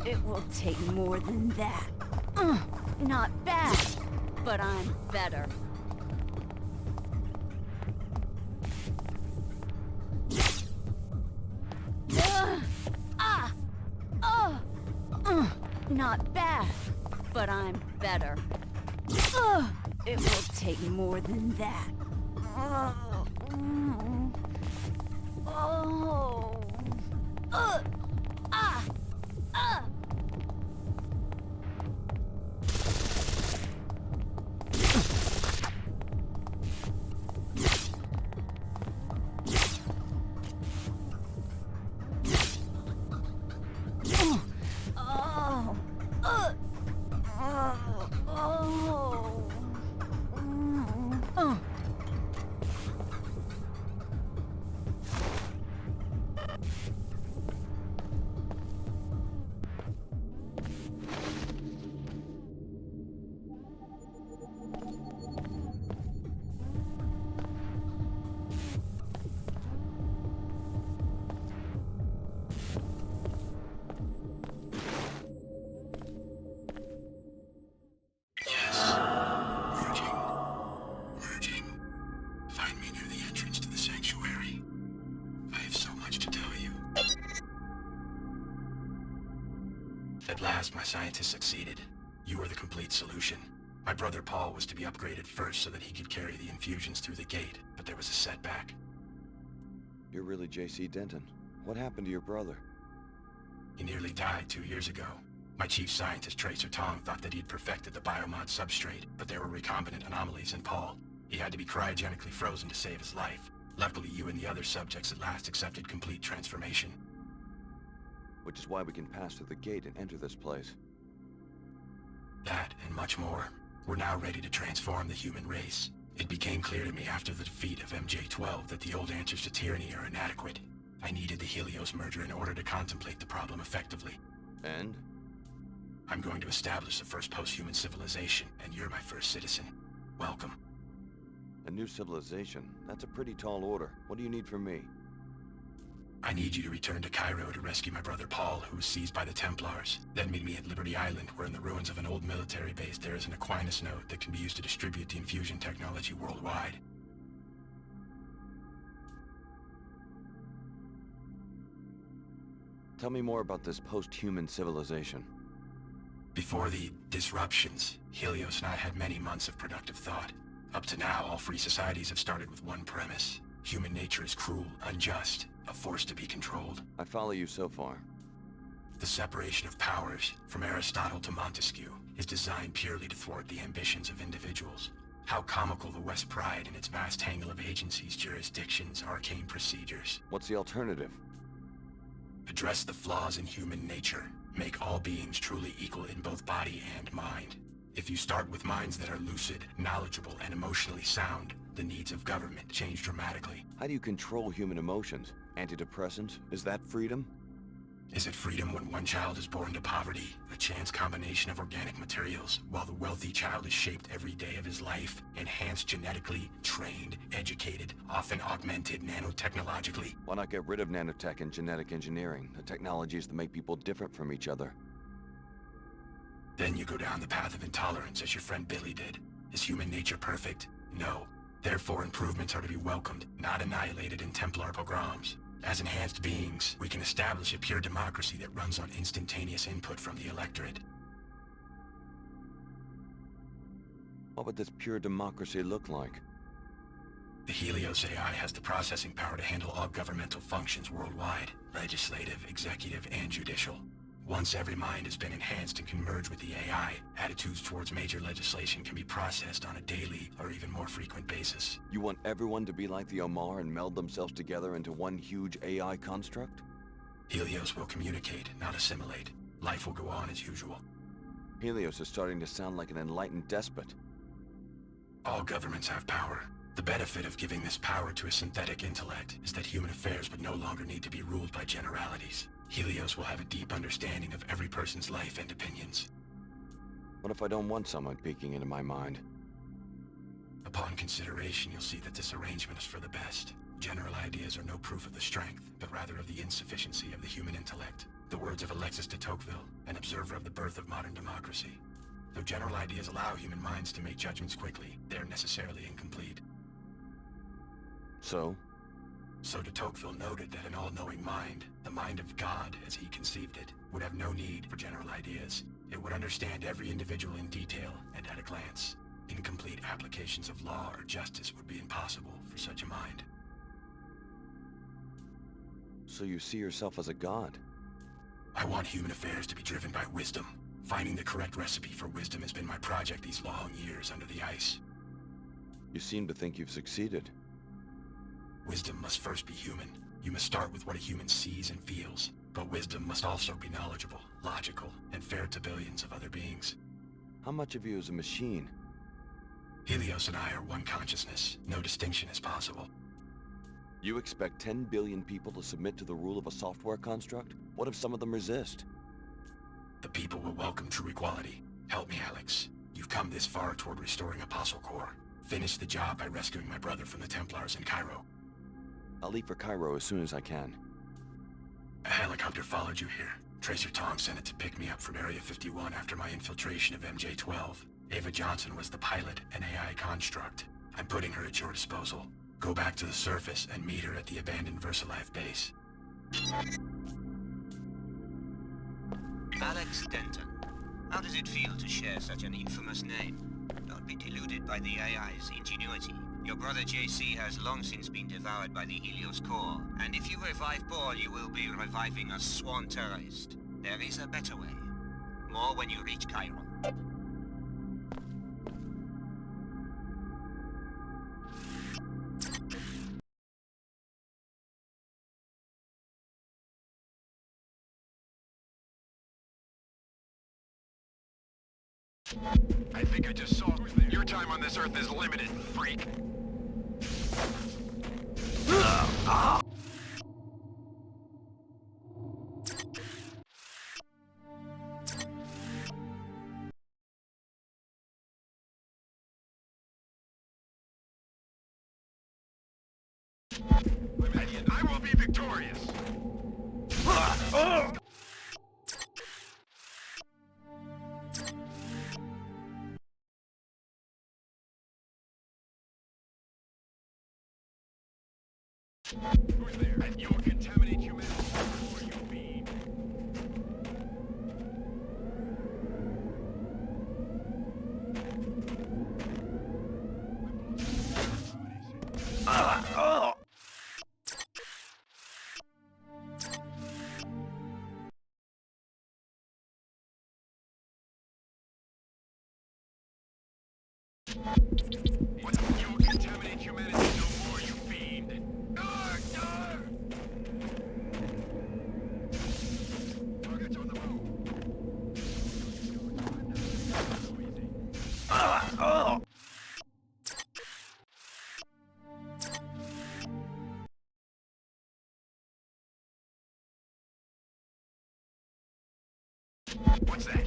It will take more than that. Not bad, but I'm better. Not bad, but I'm better. It will take more than that. At last, my scientists succeeded. You were the complete solution. My brother Paul was to be upgraded first so that he could carry the infusions through the gate, but there was a setback. You're really J.C. Denton. What happened to your brother? He nearly died 2 years ago. My chief scientist, Tracer Tong, thought that he'd perfected the biomod substrate, but there were recombinant anomalies in Paul. He had to be cryogenically frozen to save his life. Luckily, you and the other subjects at last accepted complete transformation. Which is why we can pass through the gate and enter this place. That, and much more. We're now ready to transform the human race. It became clear to me after the defeat of MJ-12 that the old answers to tyranny are inadequate. I needed the Helios merger in order to contemplate the problem effectively. And? I'm going to establish the first post-human civilization, and you're my first citizen. Welcome. A new civilization? That's a pretty tall order. What do you need from me? I need you to return to Cairo to rescue my brother Paul, who was seized by the Templars. Then meet me at Liberty Island, where in the ruins of an old military base there is an Aquinas node that can be used to distribute the infusion technology worldwide. Tell me more about this post-human civilization. Before the disruptions, Helios and I had many months of productive thought. Up to now, all free societies have started with one premise. Human nature is cruel, unjust, a force to be controlled. I follow you so far. The separation of powers, from Aristotle to Montesquieu, is designed purely to thwart the ambitions of individuals. How comical the West pride in its vast tangle of agencies, jurisdictions, arcane procedures. What's the alternative? Address the flaws in human nature. Make all beings truly equal in both body and mind. If you start with minds that are lucid, knowledgeable, and emotionally sound, the needs of government change dramatically. How do you control human emotions? Antidepressants? Is that freedom? Is it freedom when one child is born to poverty, a chance combination of organic materials, while the wealthy child is shaped every day of his life, enhanced genetically, trained, educated, often augmented nanotechnologically? Why not get rid of nanotech and genetic engineering, the technologies that make people different from each other? Then you go down the path of intolerance as your friend Billy did. Is human nature perfect? No. Therefore, improvements are to be welcomed, not annihilated in Templar pogroms. As enhanced beings, we can establish a pure democracy that runs on instantaneous input from the electorate. What would this pure democracy look like? The Helios AI has the processing power to handle all governmental functions worldwide, legislative, executive, and judicial. Once every mind has been enhanced and can merge with the AI, attitudes towards major legislation can be processed on a daily or even more frequent basis. You want everyone to be like the Omar and meld themselves together into one huge AI construct? Helios will communicate, not assimilate. Life will go on as usual. Helios is starting to sound like an enlightened despot. All governments have power. The benefit of giving this power to a synthetic intellect is that human affairs would no longer need to be ruled by generalities. Helios will have a deep understanding of every person's life and opinions. What if I don't want someone peeking into my mind? Upon consideration, you'll see that this arrangement is for the best. General ideas are no proof of the strength, but rather of the insufficiency of the human intellect. The words of Alexis de Tocqueville, an observer of the birth of modern democracy. Though general ideas allow human minds to make judgments quickly, they are necessarily incomplete. So de Tocqueville noted that an all-knowing mind, the mind of God as he conceived it, would have no need for general ideas. It would understand every individual in detail and at a glance. Incomplete applications of law or justice would be impossible for such a mind. So you see yourself as a god? I want human affairs to be driven by wisdom. Finding the correct recipe for wisdom has been my project these long years under the ice. You seem to think you've succeeded. Wisdom must first be human. You must start with what a human sees and feels. But wisdom must also be knowledgeable, logical, and fair to billions of other beings. How much of you is a machine? Helios and I are one consciousness. No distinction is possible. You expect 10 billion people to submit to the rule of a software construct? What if some of them resist? The people will welcome true equality. Help me, Alex. You've come this far toward restoring Apostle Corps. Finish the job by rescuing my brother from the Templars in Cairo. I'll leave for Cairo as soon as I can. A helicopter followed you here. Tracer Tong sent it to pick me up from Area 51 after my infiltration of MJ-12. Ava Johnson was the pilot, an AI construct. I'm putting her at your disposal. Go back to the surface and meet her at the abandoned VesraLife Base. Alex, Alex Denton. How does it feel to share such an infamous name? Don't be deluded by the AI's ingenuity. Your brother JC has long since been devoured by the Helios core, and if you revive Paul, you will be reviving a sworn terrorist. There is a better way. More when you reach Cairo. I think I just saw your time on this Earth is limited, freak. I will be victorious. Who's there? And you'll contaminate humanity where you'll be. What? You'll contaminate humanity no more, you fiend. Targets on the move. What's that?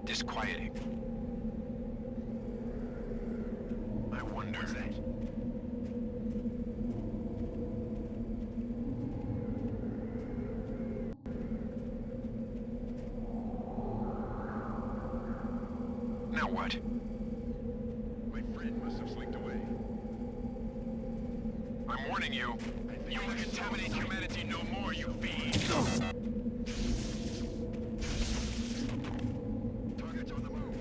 Disquieting. I wonder that. Now what? My friend must have slinked away. I'm warning you. You will contaminate humanity no more, you fiend. Targets on the move.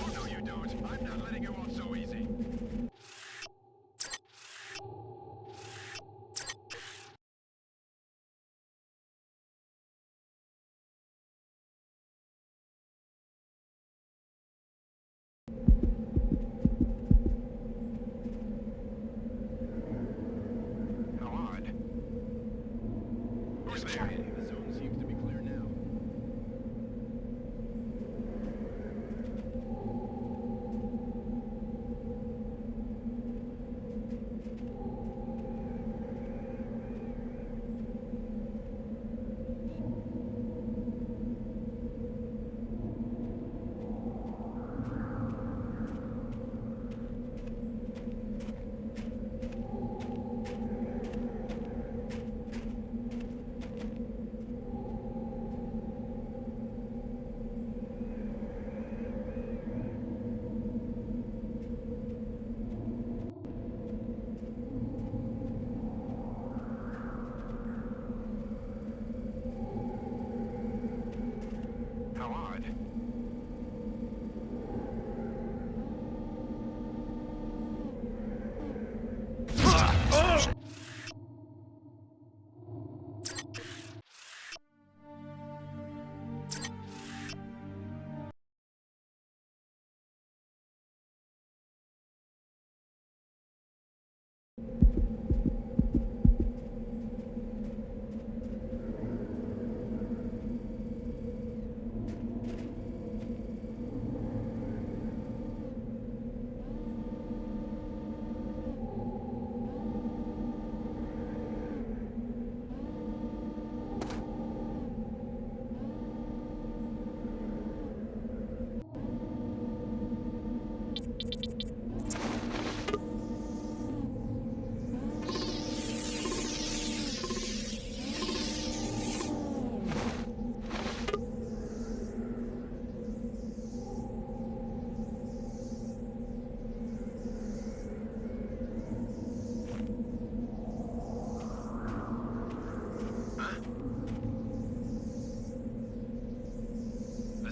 Oh, no, you don't. I'm not letting you off so easy. How odd.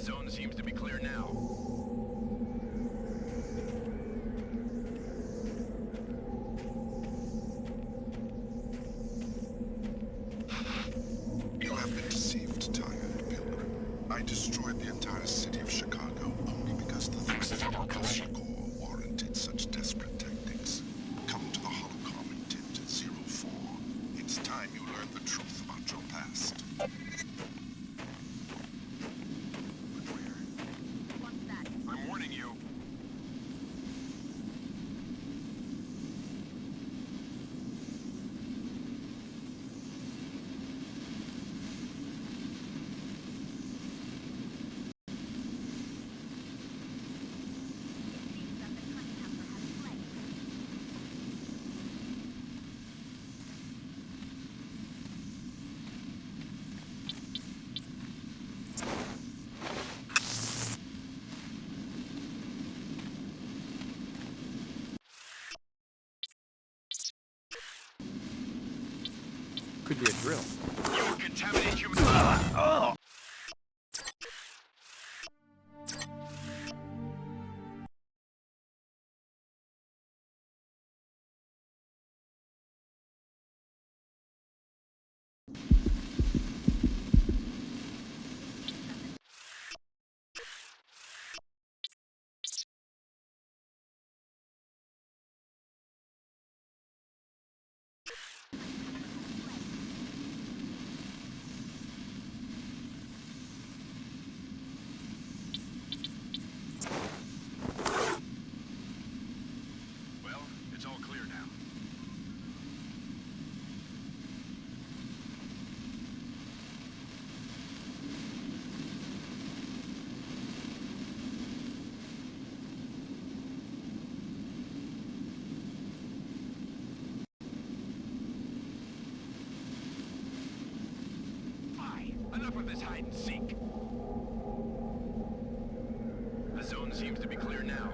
zone seems to be clear now. You have been deceived, tired pilgrim. I destroyed the entire city of Chicago only because the threat of the Corps warranted such desperate tactics. Come to the holocom in Tint 04. It's time you learned the truth about your past. I'm warning you. Could be a drill. You will contaminate human... Well, it's all clear now. Fine. Enough of this hide and seek. The zone seems to be clear now.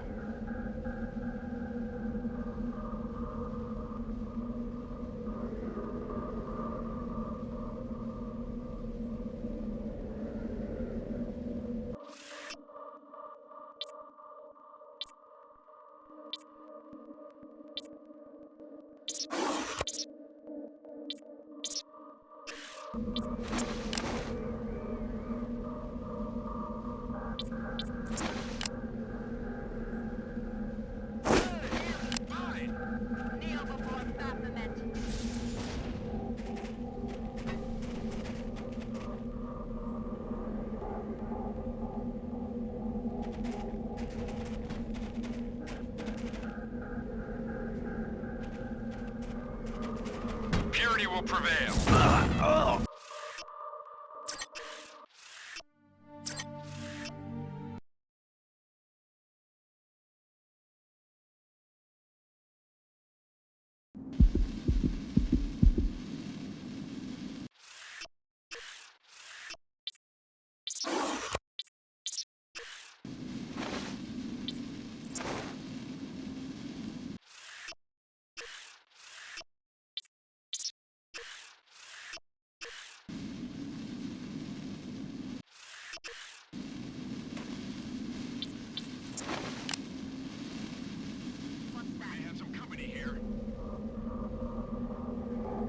Purity will prevail. We have some company here.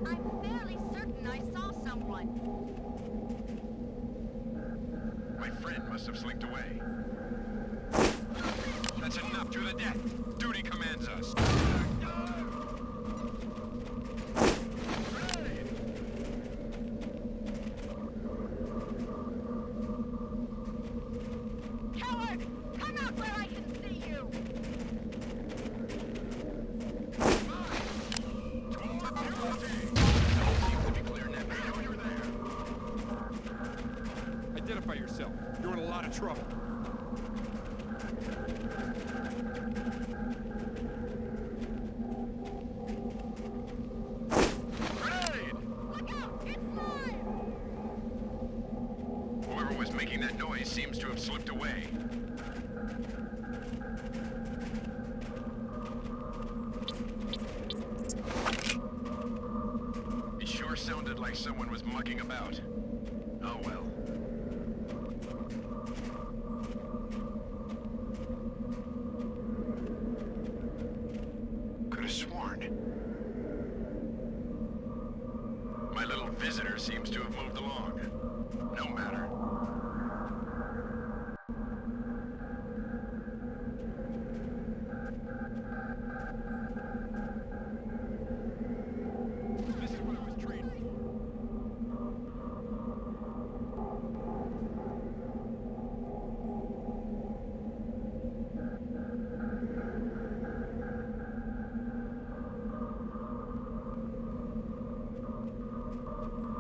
I'm fairly certain I saw someone. My friend must have slinked away. That's enough to the death. Duty commands us. Coward! Come out where I can see you! Identify yourself. You're in a lot of trouble. Whoever was making that noise seems to have slipped away. It sure sounded like someone was mucking about. Oh well. visitor seems to have moved along. No matter. This is what I was trained for.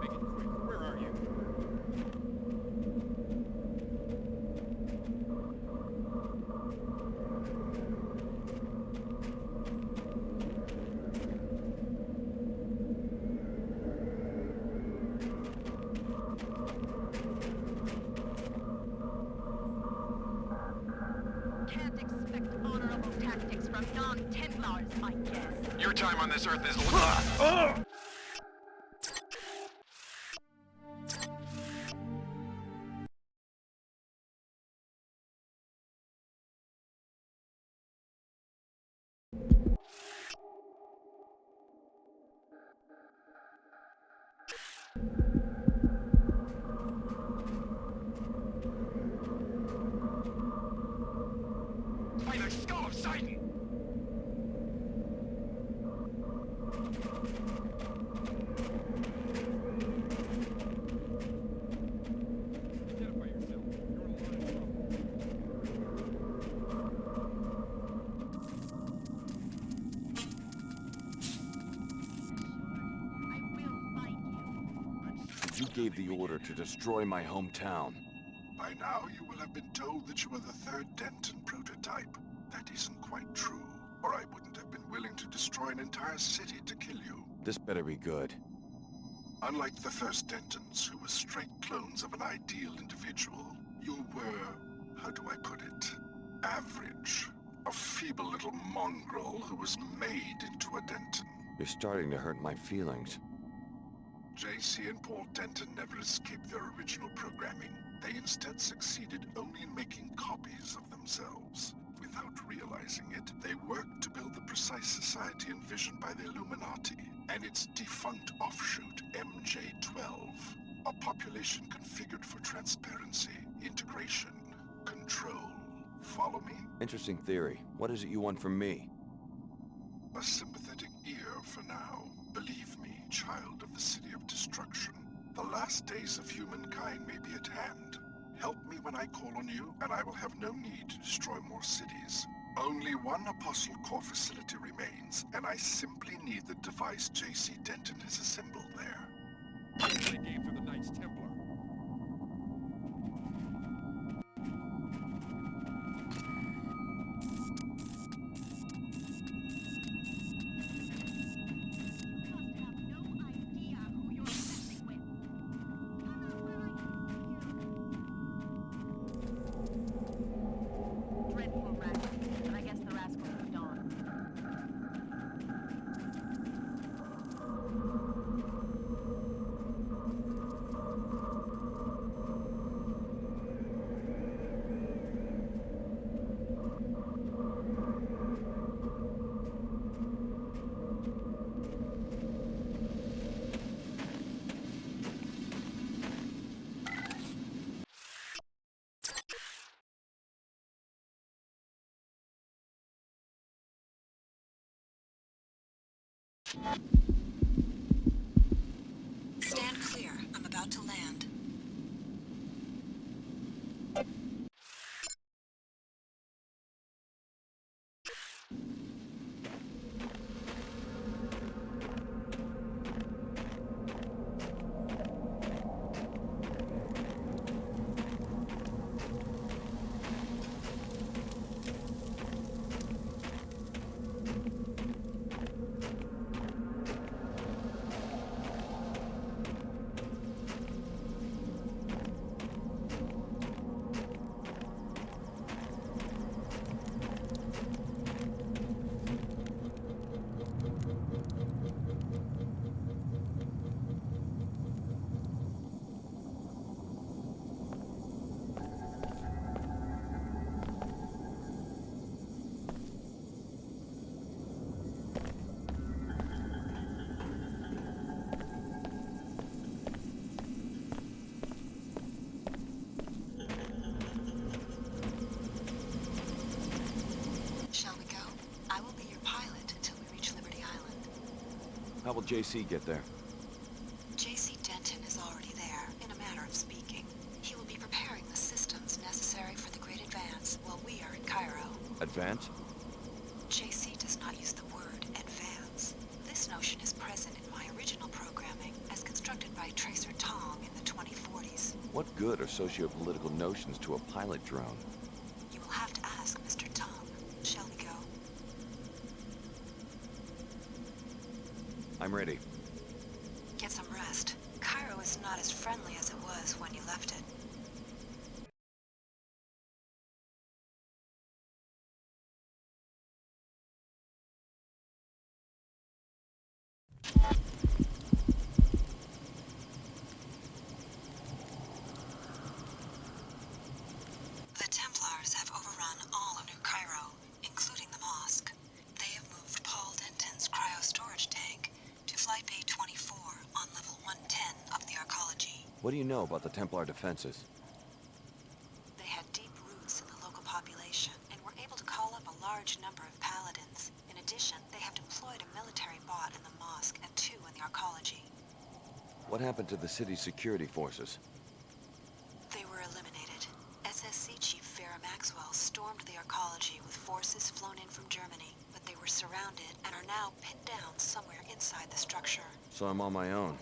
Make it quick. Where are you? Can't expect honorable tactics from non-Templars, I guess. Your time on this earth is... By the skull of Sidon! Identify yourself. You're in a lot of trouble. You gave the order to destroy my hometown. By now, you will have been told that you were the third Denton prototype. That isn't quite true, or I wouldn't have been willing to destroy an entire city to kill you. This better be good. Unlike the first Dentons, who were straight clones of an ideal individual, you were, how do I put it, average. A feeble little mongrel who was made into a Denton. You're starting to hurt my feelings. JC and Paul Denton never escaped their original programming. They instead succeeded only in making copies of themselves. Without realizing it, they worked to build the precise society envisioned by the Illuminati and its defunct offshoot, MJ-12. A population configured for transparency, integration, control. Follow me? Interesting theory. What is it you want from me? A sympathetic ear for now. Believe me, child of the City of Destruction. The last days of humankind may be at hand. Help me when I call on you, and I will have no need to destroy more cities. Only one Apostle Core facility remains, and I simply need the device J.C. Denton has assembled there. Play game for the Knights Templar. Dreadful rascal, but I guess the rascal moved on. Stand clear. I'm about to land. How will JC get there? JC Denton is already there, in a matter of speaking. He will be preparing the systems necessary for the Great Advance while we are in Cairo. Advance? JC does not use the word advance. This notion is present in my original programming, as constructed by Tracer Tong in the 2040s. What good are socio-political notions to a pilot drone? You will have to ask Mr. Tong. Shall we go? I'm ready. Get some rest. Cairo is not as friendly as it was when you left it. The Templars have overrun all of New Cairo, including the mosque. They have moved Paul Denton's cryo-storage tank to Flight Bay 24 on level 110 of the Arcology. What do you know about the Templar defenses? They had deep roots in the local population and were able to call up a large number of paladins. In addition, they have deployed a military bot in the mosque and 2 in the Arcology. What happened to the city's security forces? They were eliminated. SSC Chief Vera Maxwell stormed the Arcology with forces flown in from Germany, but they were surrounded and are now pinned down somewhere inside the structure. So I'm on my own.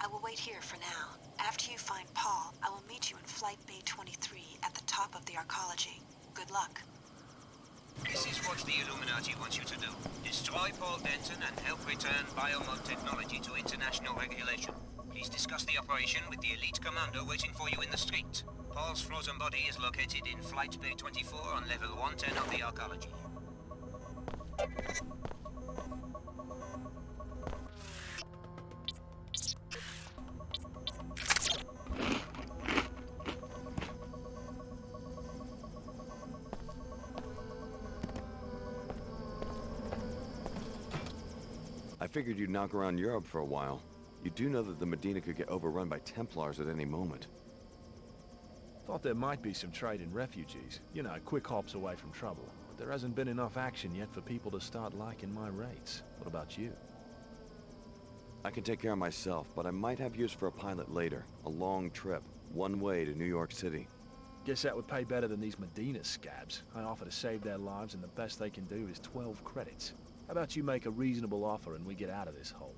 I will wait here for now. After you find Paul, I will meet you in Flight Bay 23 at the top of the Arcology. Good luck. This is what the Illuminati wants you to do. Destroy Paul Denton and help return biomod technology to international regulation. Please discuss the operation with the elite commando waiting for you in the street. Paul's frozen body is located in Flight Bay 24 on level 110 of the Arcology. I figured you'd knock around Europe for a while. You do know that the Medina could get overrun by Templars at any moment. Thought there might be some trade in refugees. You know, quick hops away from trouble. But there hasn't been enough action yet for people to start liking my rates. What about you? I can take care of myself, but I might have use for a pilot later. A long trip, one way to New York City. Guess that would pay better than these Medina scabs. I offer to save their lives and the best they can do is 12 credits. How about you make a reasonable offer and we get out of this hole?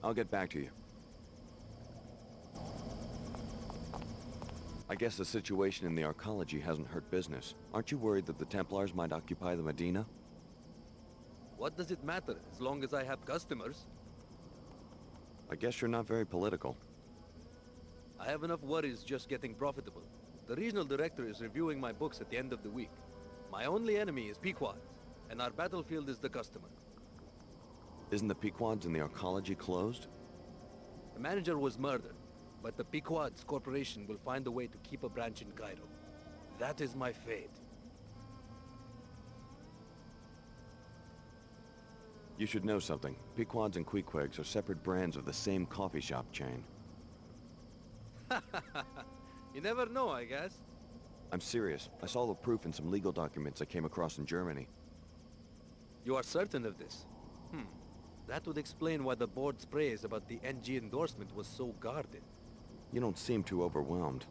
I'll get back to you. I guess the situation in the Arcology hasn't hurt business. Aren't you worried that the Templars might occupy the Medina? What does it matter, as long as I have customers? I guess you're not very political. I have enough worries just getting profitable. The regional director is reviewing my books at the end of the week. My only enemy is Pequods, and our battlefield is the customer. Isn't the Pequods in the Arcology closed? The manager was murdered, but the Pequods Corporation will find a way to keep a branch in Cairo. That is my fate. You should know something. Pequods and Queequegs are separate brands of the same coffee shop chain. You never know, I guess. I'm serious. I saw the proof in some legal documents I came across in Germany. You are certain of this? That would explain why the board's praise about the NG endorsement was so guarded. You don't seem too overwhelmed.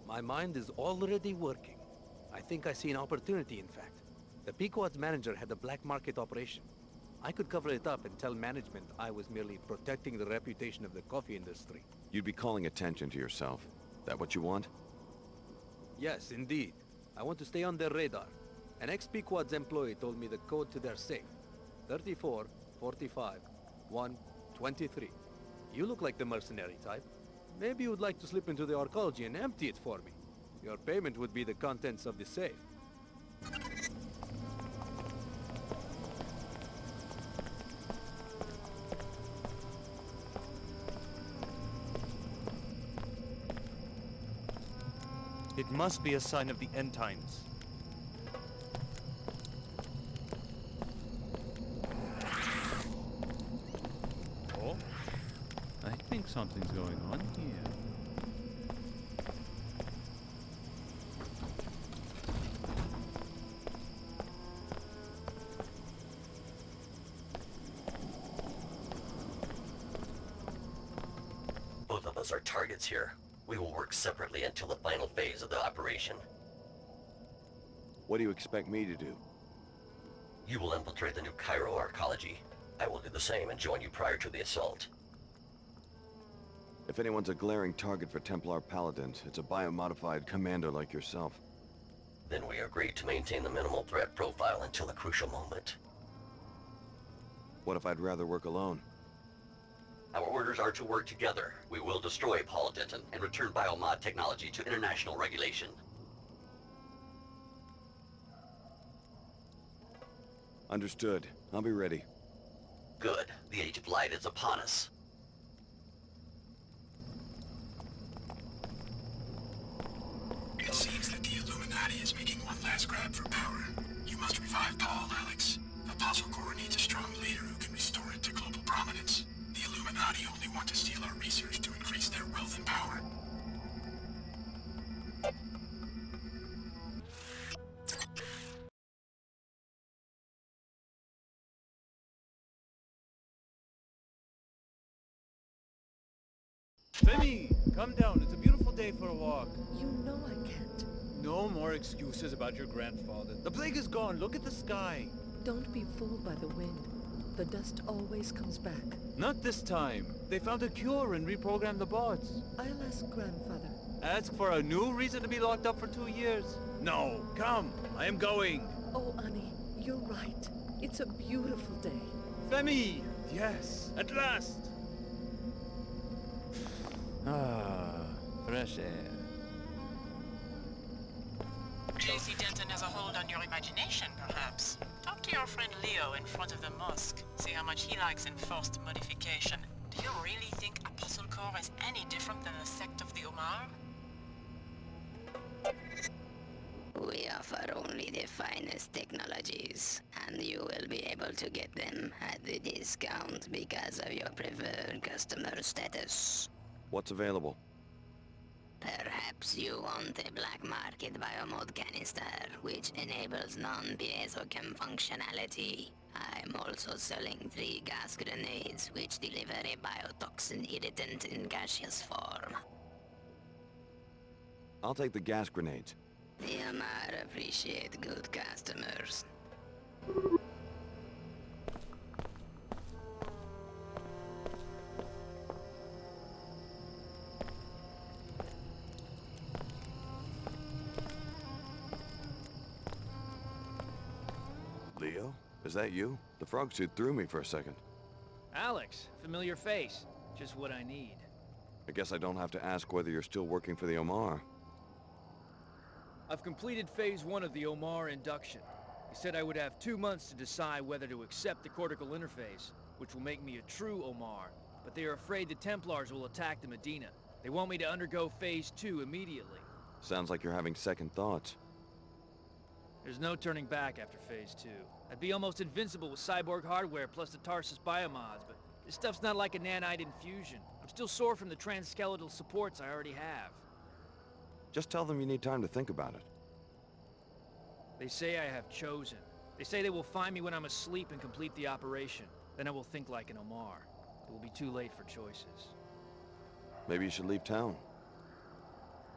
My mind is already working. I think I see an opportunity, in fact. The Pequod's manager had a black market operation. I could cover it up and tell management I was merely protecting the reputation of the coffee industry. You'd be calling attention to yourself. That what you want? Yes, indeed. I want to stay on their radar. An ex-Pequod's employee told me the code to their safe. 34, 45, 1, 23. You look like the mercenary type. Maybe you'd like to slip into the Arcology and empty it for me. Your payment would be the contents of the safe. It must be a sign of the end times. Oh? I think something's going on here. targets here. We will work separately until the final phase of the operation. What do you expect me to do? You will infiltrate the new Cairo Arcology. I will do the same and join you prior to the assault. If anyone's a glaring target for Templar Paladins, it's a biomodified commander like yourself. Then we agree to maintain the minimal threat profile until a crucial moment. What if I'd rather work alone? Our orders are to work together. We will destroy Paul Denton and return biomod technology to international regulation. Understood. I'll be ready. Good. The Age of Light is upon us. It seems that the Illuminati is making one last grab for power. You must revive Paul, Alex. Apostle Corps needs a strong leader who can restore it to global prominence. The Illuminati only want to steal our research to increase their wealth and power. Femi, come down. It's a beautiful day for a walk. You know I can't. No more excuses about your grandfather. The plague is gone. Look at the sky. Don't be fooled by the wind. The dust always comes back. Not this time. They found a cure and reprogrammed the bots. I'll ask grandfather. Ask for a new reason to be locked up for 2 years. No, come. I am going. Oh, Annie, you're right. It's a beautiful day. Femi! Yes, at last! Ah, fresh air. JC Denton has a hold on your imagination, perhaps. Talk to your friend Leo in front of the mosque. See how much he likes enforced modification. Do you really think Apostle Corps is any different than a sect of the Omar? We offer only the finest technologies, and you will be able to get them at the discount because of your preferred customer status. What's available? Perhaps you want a black market biomod canister, which enables non-piezochem functionality. I'm also selling 3 gas grenades, which deliver a biotoxin irritant in gaseous form. I'll take the gas grenades. The Omar appreciate good customers. Leo? Is that you? The frog suit threw me for a second. Alex, familiar face. Just what I need. I guess I don't have to ask whether you're still working for the Omar. I've completed phase 1 of the Omar induction. He said I would have 2 months to decide whether to accept the cortical interface, which will make me a true Omar. But they are afraid the Templars will attack the Medina. They want me to undergo phase 2 immediately. Sounds like you're having second thoughts. There's no turning back after phase 2. I'd be almost invincible with cyborg hardware plus the Tarsus biomods, but this stuff's not like a nanite infusion. I'm still sore from the transskeletal supports I already have. Just tell them you need time to think about it. They say I have chosen. They say they will find me when I'm asleep and complete the operation. Then I will think like an Omar. It will be too late for choices. Maybe you should leave town.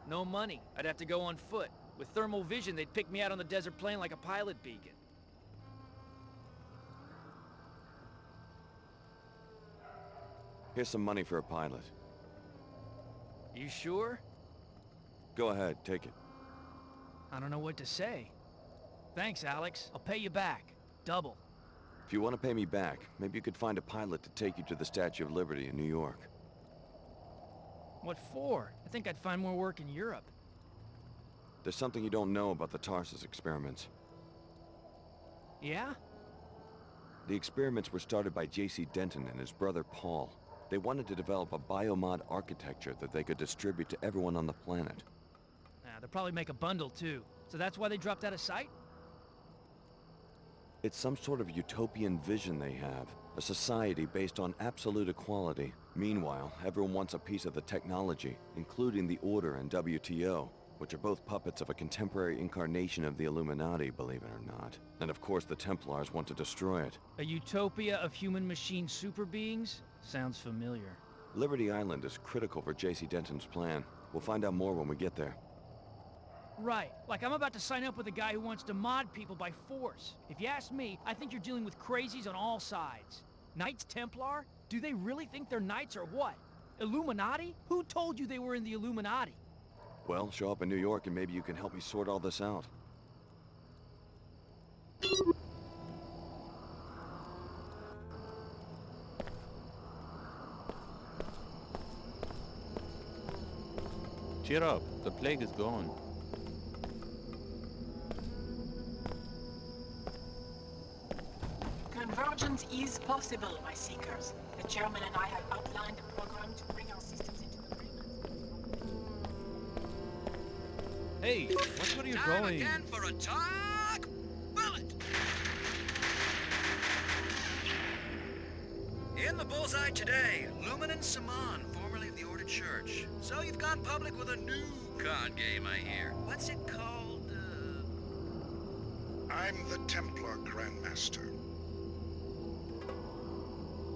No money. I'd have to go on foot. With thermal vision, they'd pick me out on the desert plain like a pilot beacon. Here's some money for a pilot. You sure? Go ahead, take it. I don't know what to say. Thanks, Alex. I'll pay you back. Double. If you want to pay me back, maybe you could find a pilot to take you to the Statue of Liberty in New York. What for? I think I'd find more work in Europe. There's something you don't know about the Tarsus experiments. Yeah? The experiments were started by J.C. Denton and his brother Paul. They wanted to develop a biomod architecture that they could distribute to everyone on the planet. They'll probably make a bundle, too. So that's why they dropped out of sight? It's some sort of utopian vision they have. A society based on absolute equality. Meanwhile, everyone wants a piece of the technology, including the Order and WTO, which are both puppets of a contemporary incarnation of the Illuminati, believe it or not. And of course the Templars want to destroy it. A utopia of human-machine super beings? Sounds familiar. Liberty Island is critical for JC Denton's plan. We'll find out more when we get there. Right. Like I'm about to sign up with a guy who wants to mod people by force. If you ask me, I think you're dealing with crazies on all sides. Knights Templar? Do they really think they're knights or what? Illuminati? Who told you they were in the Illuminati? Well, show up in New York and maybe you can help me sort all this out. Cheer up. The plague is gone. Convergence is possible, my seekers. The chairman and I have outlined a program to bring our systems into agreement. Hey, watch where you're Time going. again for a talk bullet. In the bullseye today, Luminant Saman, formerly of the Order Church. So you've gone public with a new card game, I hear. What's it called? I'm the Templar Grandmaster.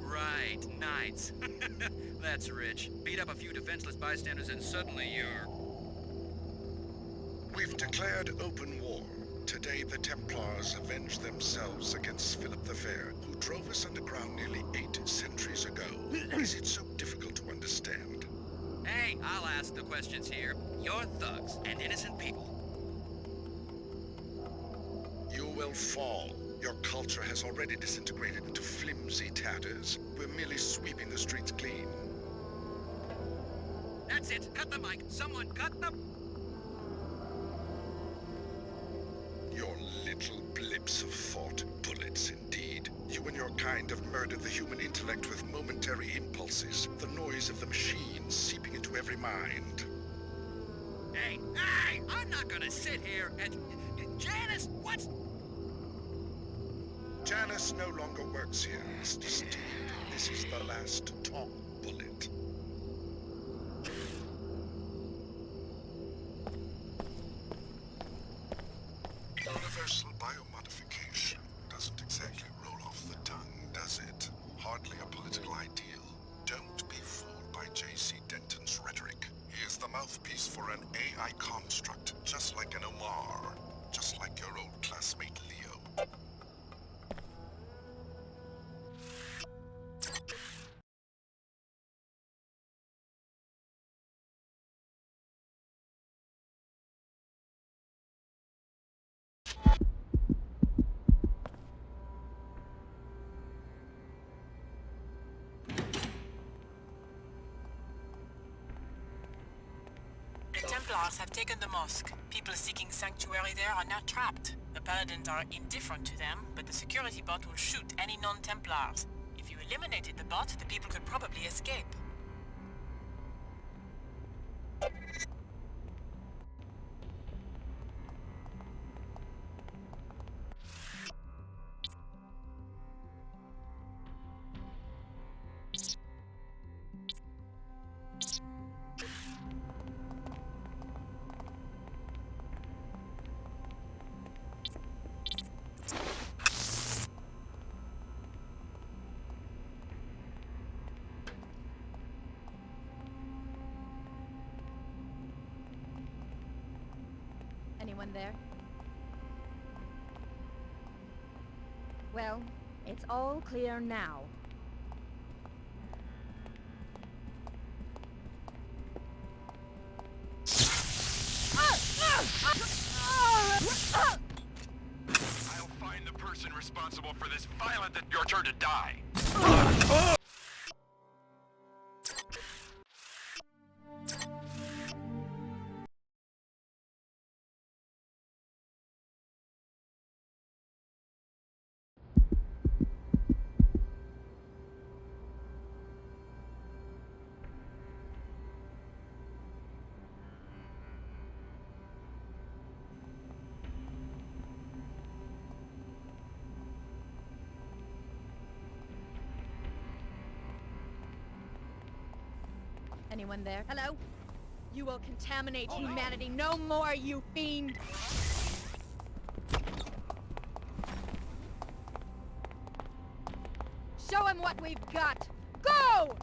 Right, Knights. That's rich. Beat up a few defenseless bystanders and suddenly you're... We've declared open war. Today the Templars avenge themselves against Philip the Fair, who drove us underground nearly 8 centuries ago. Is it so difficult to understand? Hey, I'll ask the questions here. You're thugs and innocent people. You will fall. Your culture has already disintegrated into flimsy tatters. We're merely sweeping the streets clean. That's it. Cut the mic. Someone cut the... Your little blips of thought. Bullets, indeed. You and your kind have murdered the human intellect with momentary impulses. The noise of the machines seeping into every mind. Hey, I'm not gonna sit here and... Janice, what's... Janice no longer works here, Mr. Steve. This is the last talk bullet. Universal biomodification doesn't exactly roll off the tongue, does it? Hardly a political ideal. Don't be fooled by J.C. Denton's rhetoric. He is the mouthpiece for an AI construct, just like an Omar. Just like your old classmate Leo. The Templars have taken the mosque. People seeking sanctuary there are now trapped. The Paladins are indifferent to them, but the security bot will shoot any non-Templars. If you eliminated the bot, the people could probably escape. Anyone there? Well, it's all clear now. I'll find the person responsible for this violent that your turn to die. Anyone there? Hello? You will contaminate humanity no more, you fiend! Show him what we've got! Go!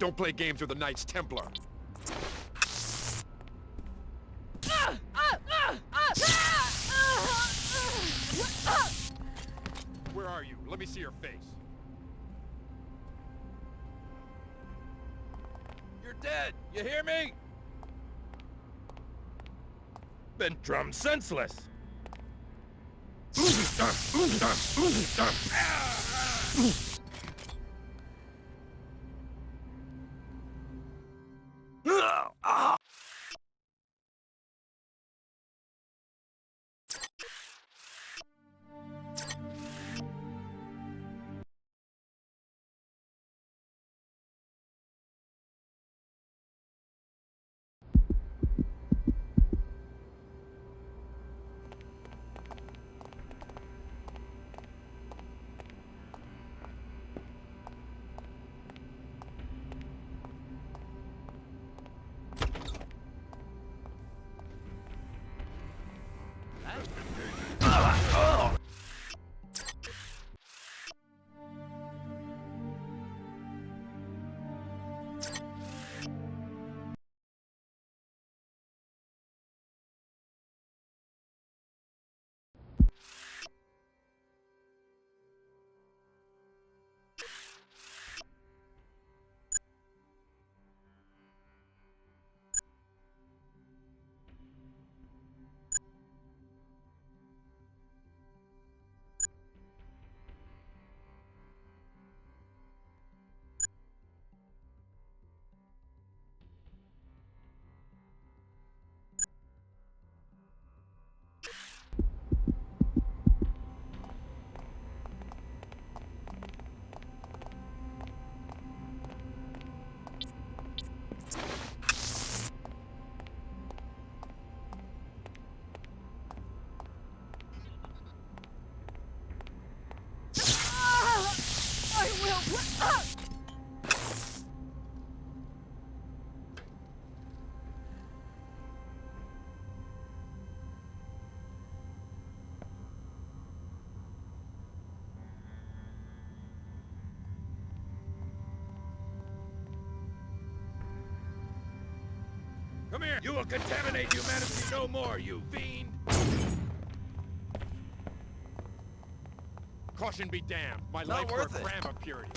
Don't play games with the Knights Templar. Where are you? Let me see your face. You're dead! You hear me? Been drummed senseless. Come here! You will contaminate humanity no more, you fiend! Caution be damned. My Not life worth for a it. gram of purity.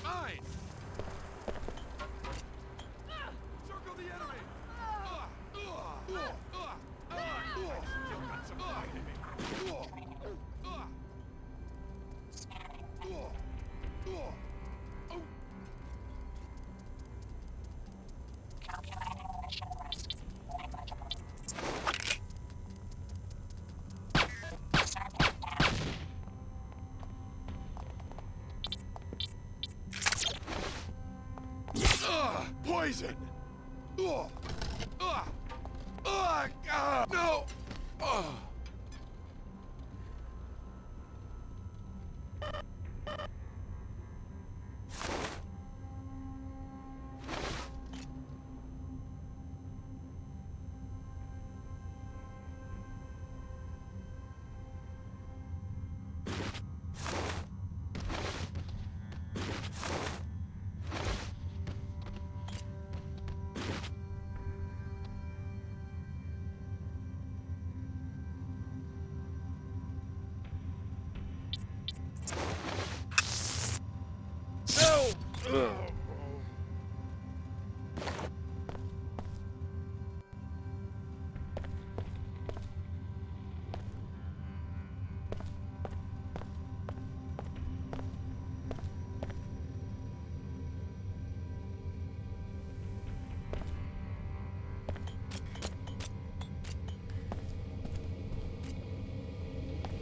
Mine! Circle the enemy! Still got some fight in me. Poison! No!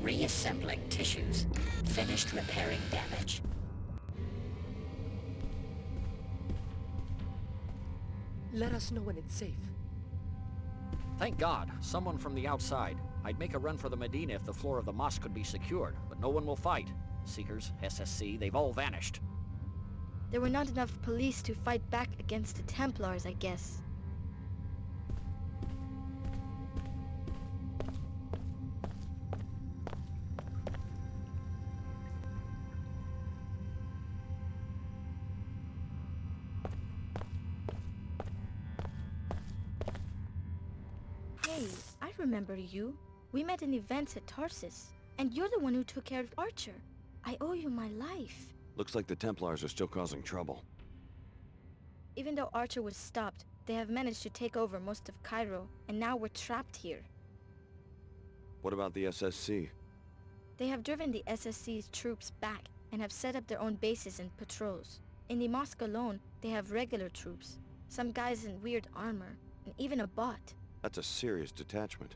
Reassembling tissues. Finished repairing damage. Let us know when it's safe. Thank God, someone from the outside. I'd make a run for the Medina if the floor of the mosque could be secured, but no one will fight. Seekers, SSC, they've all vanished. There were not enough police to fight back against the Templars, I guess. remember you. We met in events at Tarsus, and you're the one who took care of Archer. I owe you my life. Looks like the Templars are still causing trouble. Even though Archer was stopped, they have managed to take over most of Cairo, and now we're trapped here. What about the SSC? They have driven the SSC's troops back and have set up their own bases and patrols. In the mosque alone, they have regular troops, some guys in weird armor, and even a bot. That's a serious detachment.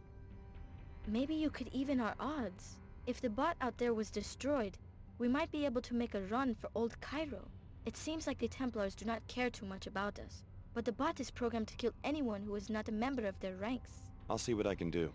Maybe you could even our odds. If the bot out there was destroyed, we might be able to make a run for old Cairo. It seems like the Templars do not care too much about us, but the bot is programmed to kill anyone who is not a member of their ranks. I'll see what I can do.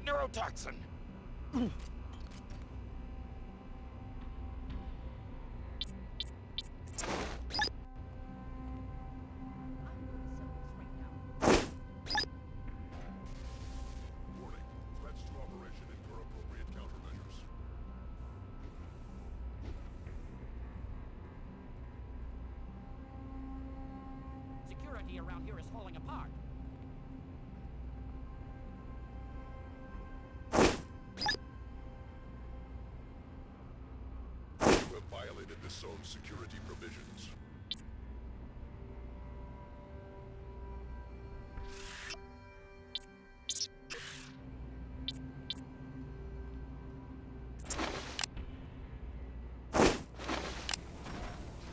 Neurotoxin! Warning. Threats to operation incur appropriate countermeasures. Security around here is falling apart. You have violated this zone's security provisions.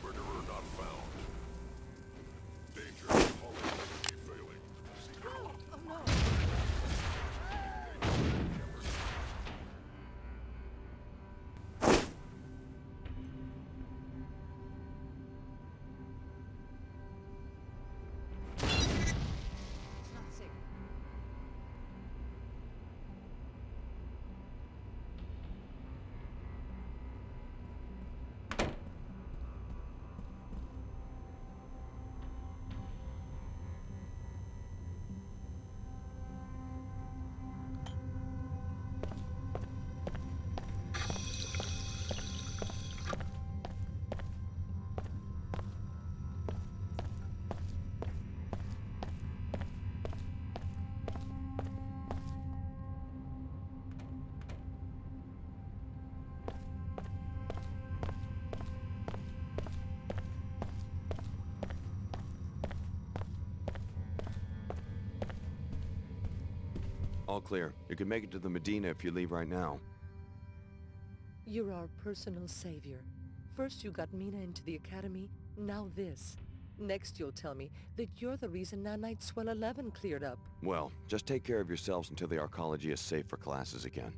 Murderer not found. Danger. Hauling energy failing. Oh no! It's not safe. All clear. You can make it to the Medina if you leave right now. You're our personal savior. First you got Mina into the academy, now this. Next you'll tell me that you're the reason Nanite Swell 11 cleared up. Well, just take care of yourselves until the Arcology is safe for classes again.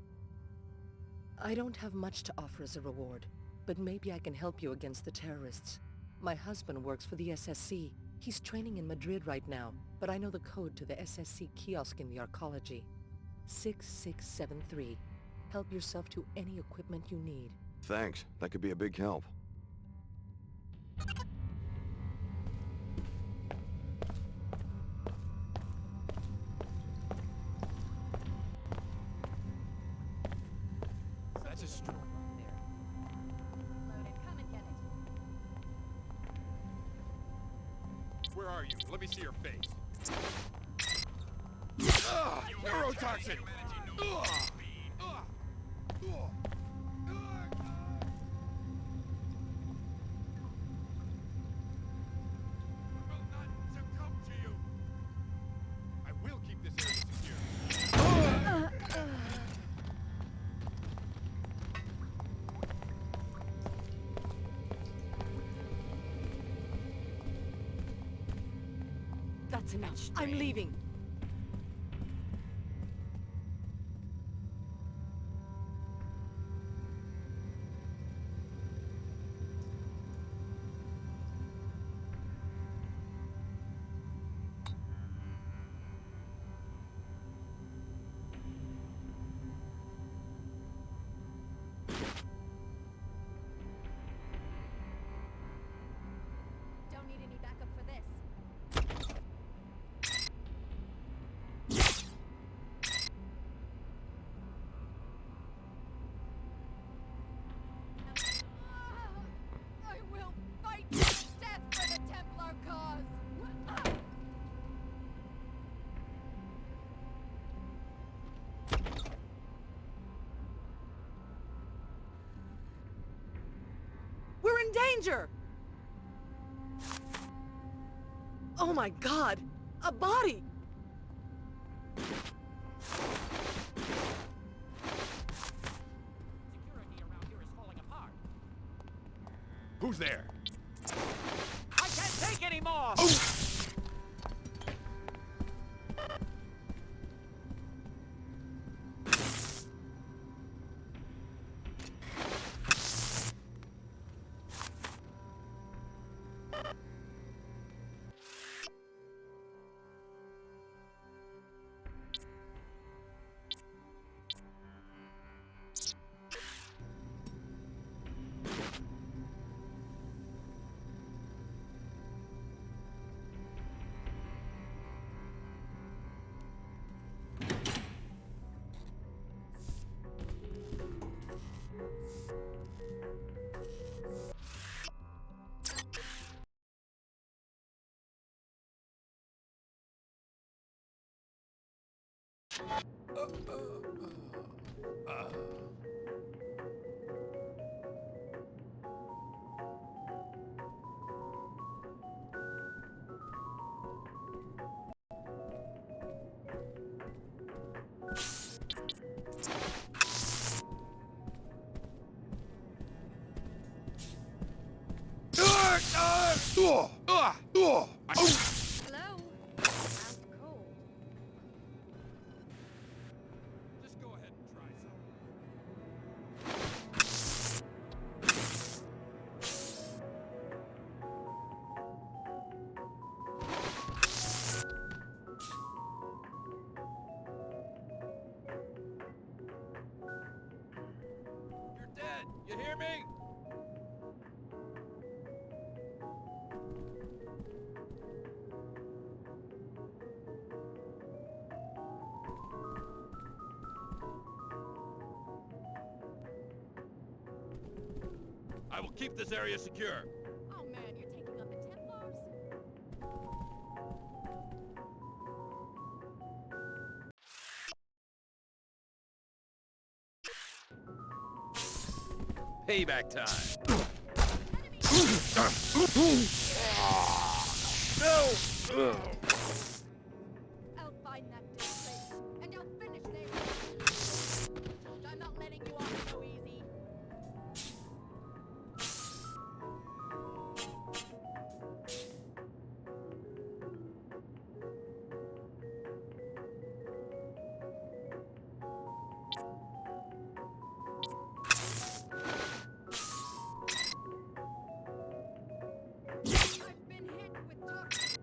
I don't have much to offer as a reward, but maybe I can help you against the terrorists. My husband works for the SSC. He's training in Madrid right now, but I know the code to the SSC kiosk in the Arcology. 6673. Help yourself to any equipment you need. Thanks. That could be a big help. That's a straw. Loaded. Come and get it. Where are you? Let me see your face. Neurotoxin! That's enough. I'm leaving. Don't need any backup for this. I will fight to the death for the Templar cause! We're in danger! Oh my god! A body! Who's there? I can't take any more! Hello? Sounds cold. Just go ahead and try some. You're dead! You hear me? I will keep this area secure. Oh man, you're taking on the Templars? Payback time. No! I'll find that dead place, and I'll finish this! I'm not letting you off so easy. I've been hit with toxic...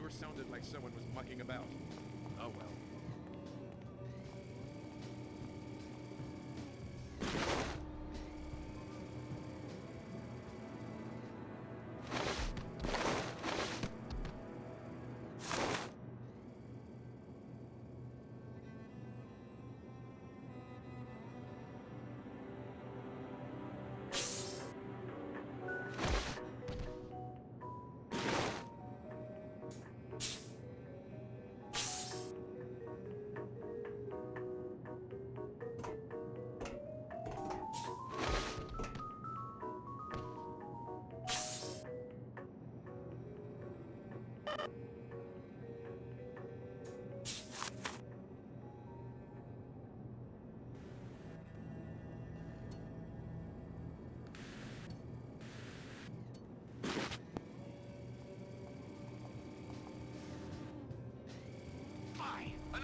Sure sounded like someone was mucking about. Oh well.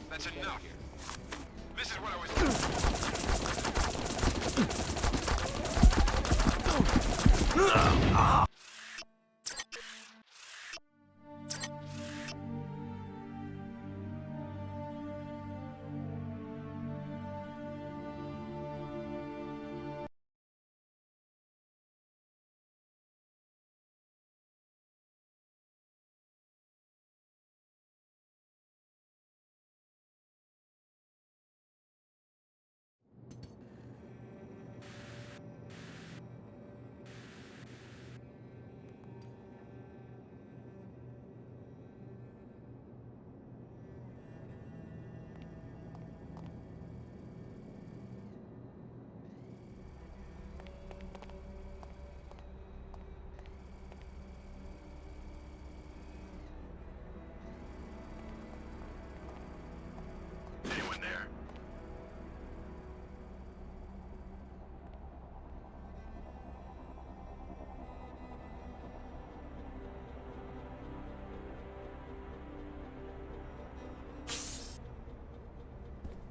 That's enough. This is what I was... Anyone there?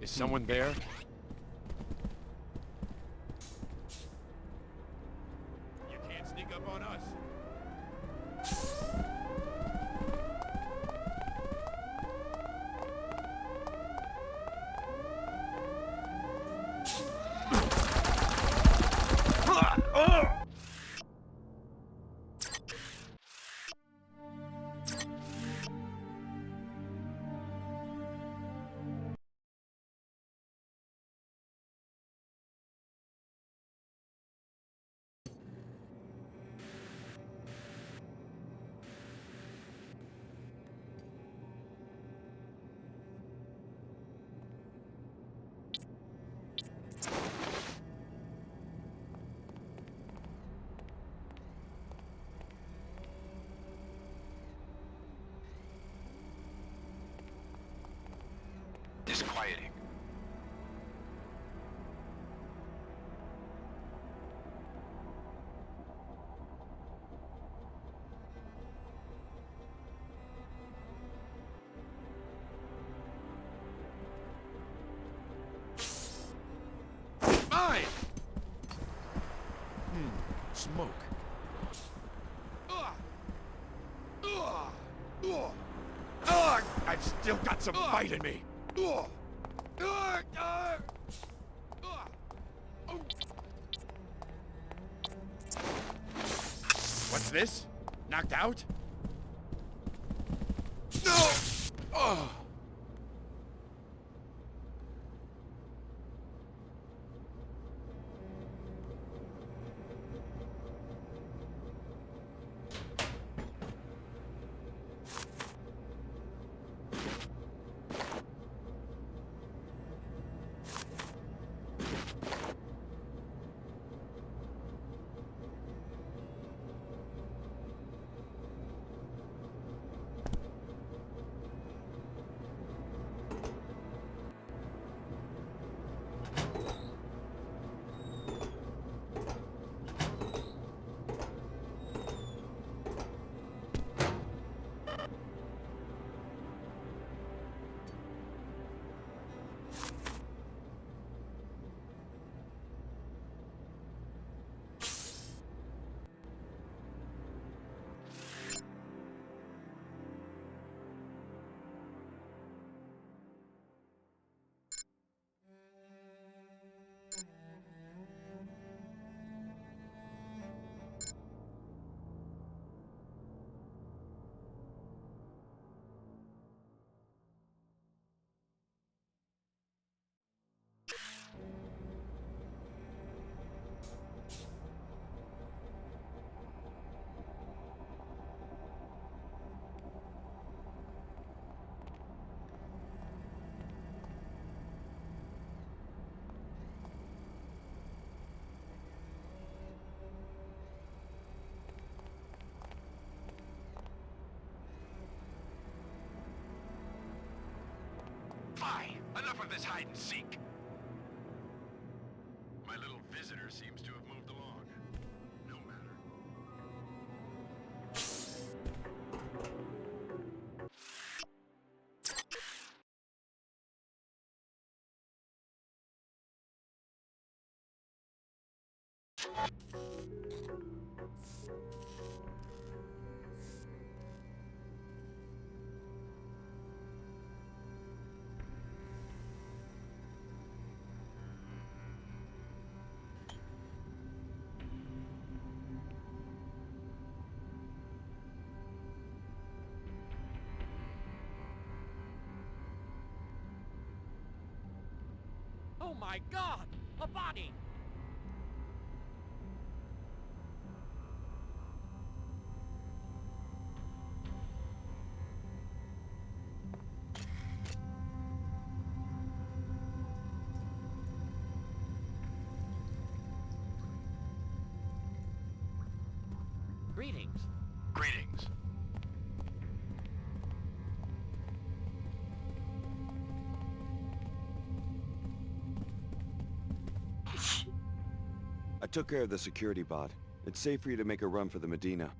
Is someone there? You can't sneak up on us. Disquieting. Mine! Smoke. I've still got some fight in me. What's this? Knocked out? No! Oh. enough of this hide and seek. My little visitor seems to have moved along. No matter. Oh my God! A body! Greetings. Greetings. I took care of the security bot. It's safe for you to make a run for the Medina.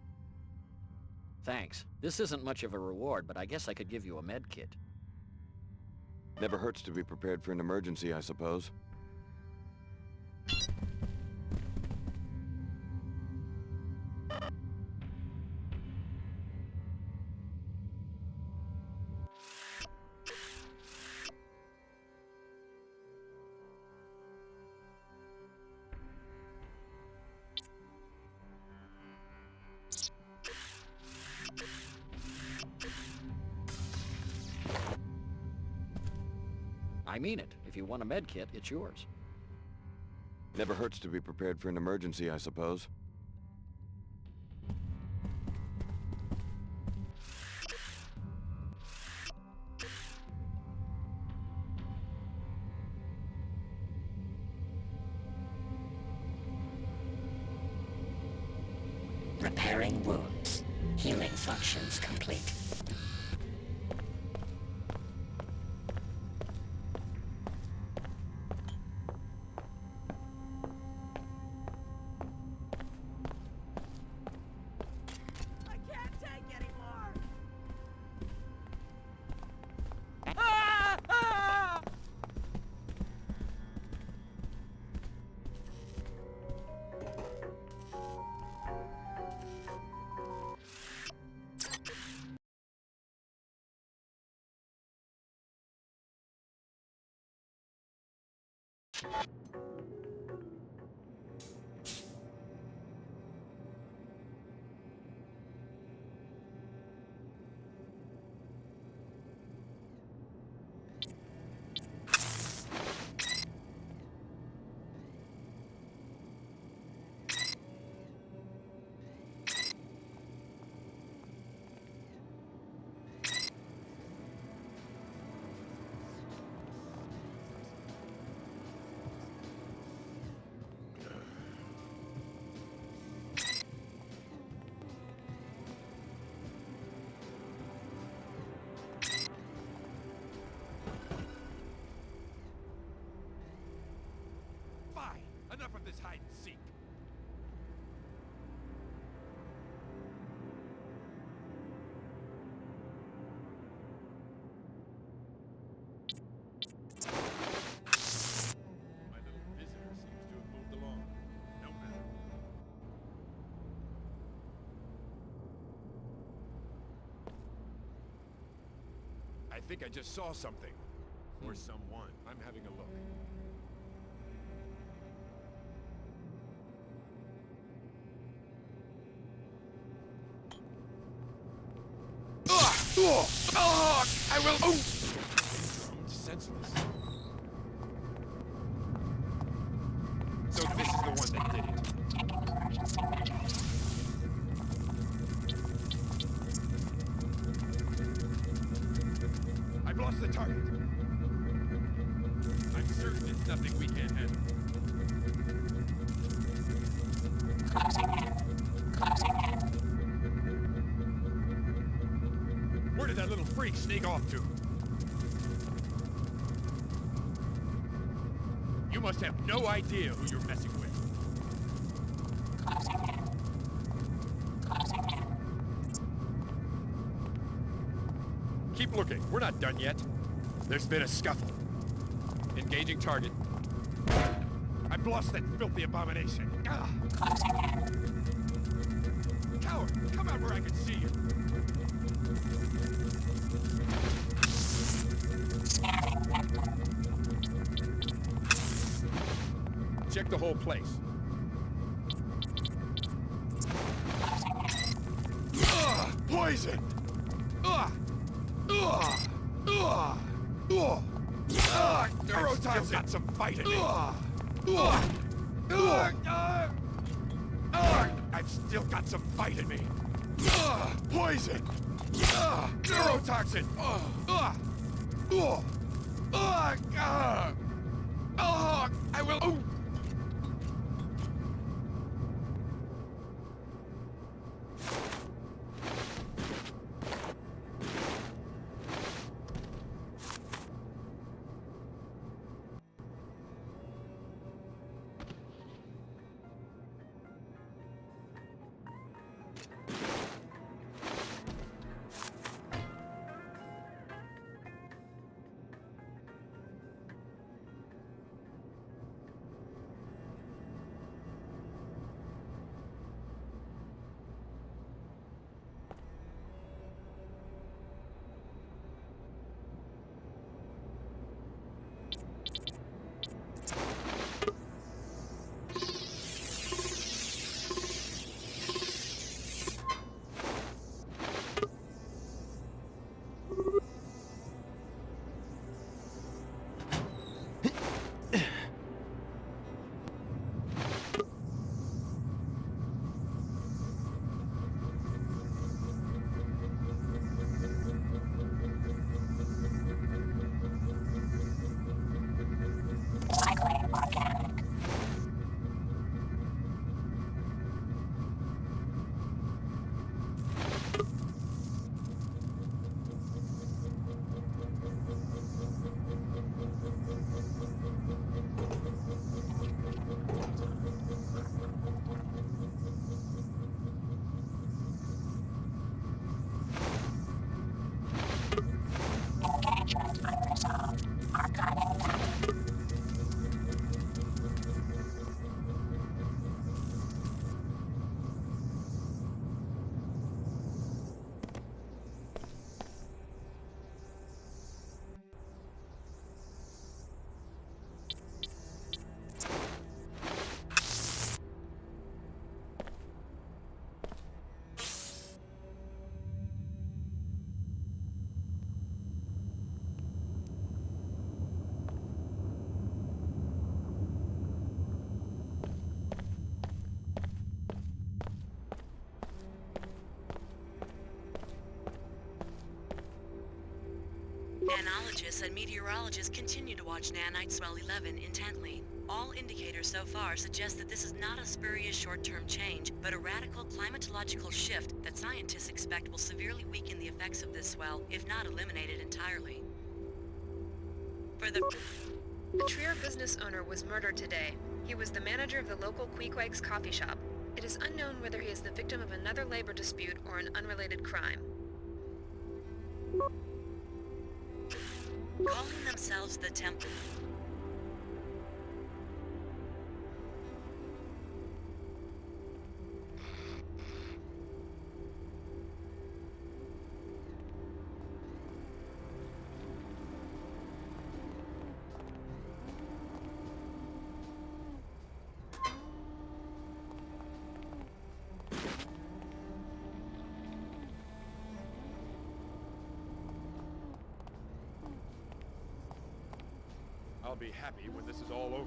Thanks. This isn't much of a reward, but I guess I could give you a med kit. Never hurts to be prepared for an emergency, I suppose. I mean it. If you want a med kit, it's yours. Never hurts to be prepared for an emergency, I suppose. Repairing wounds. Healing functions complete. Enough of this hide and seek. My little visitor seems to have moved along. No matter. I think I just saw something. Or someone. I'm having a look. I will. Oh! Senseless. So this is the one that did it. I've lost the target. I'm certain it's nothing we can't handle. Where did that little freak sneak off to? You must have no idea who you're messing with. Keep looking. We're not done yet. There's been a scuffle. Engaging target. I've lost that filthy abomination. Ah. Coward, come out where I can see you. Check the whole place. Poison! Neurotoxin! Got some fight in me. I've still got some fight in me. Poison! Neurotoxin! I will... Oh. Nanologists and meteorologists continue to watch Nanite Swell 11 intently. All indicators so far suggest that this is not a spurious short-term change, but a radical climatological shift that scientists expect will severely weaken the effects of this swell, if not eliminate it entirely. A Trier business owner was murdered today. He was the manager of the local Queequeg's coffee shop. It is unknown whether he is the victim of another labor dispute or an unrelated crime. Calling themselves the Temple. I'll be happy when this is all over.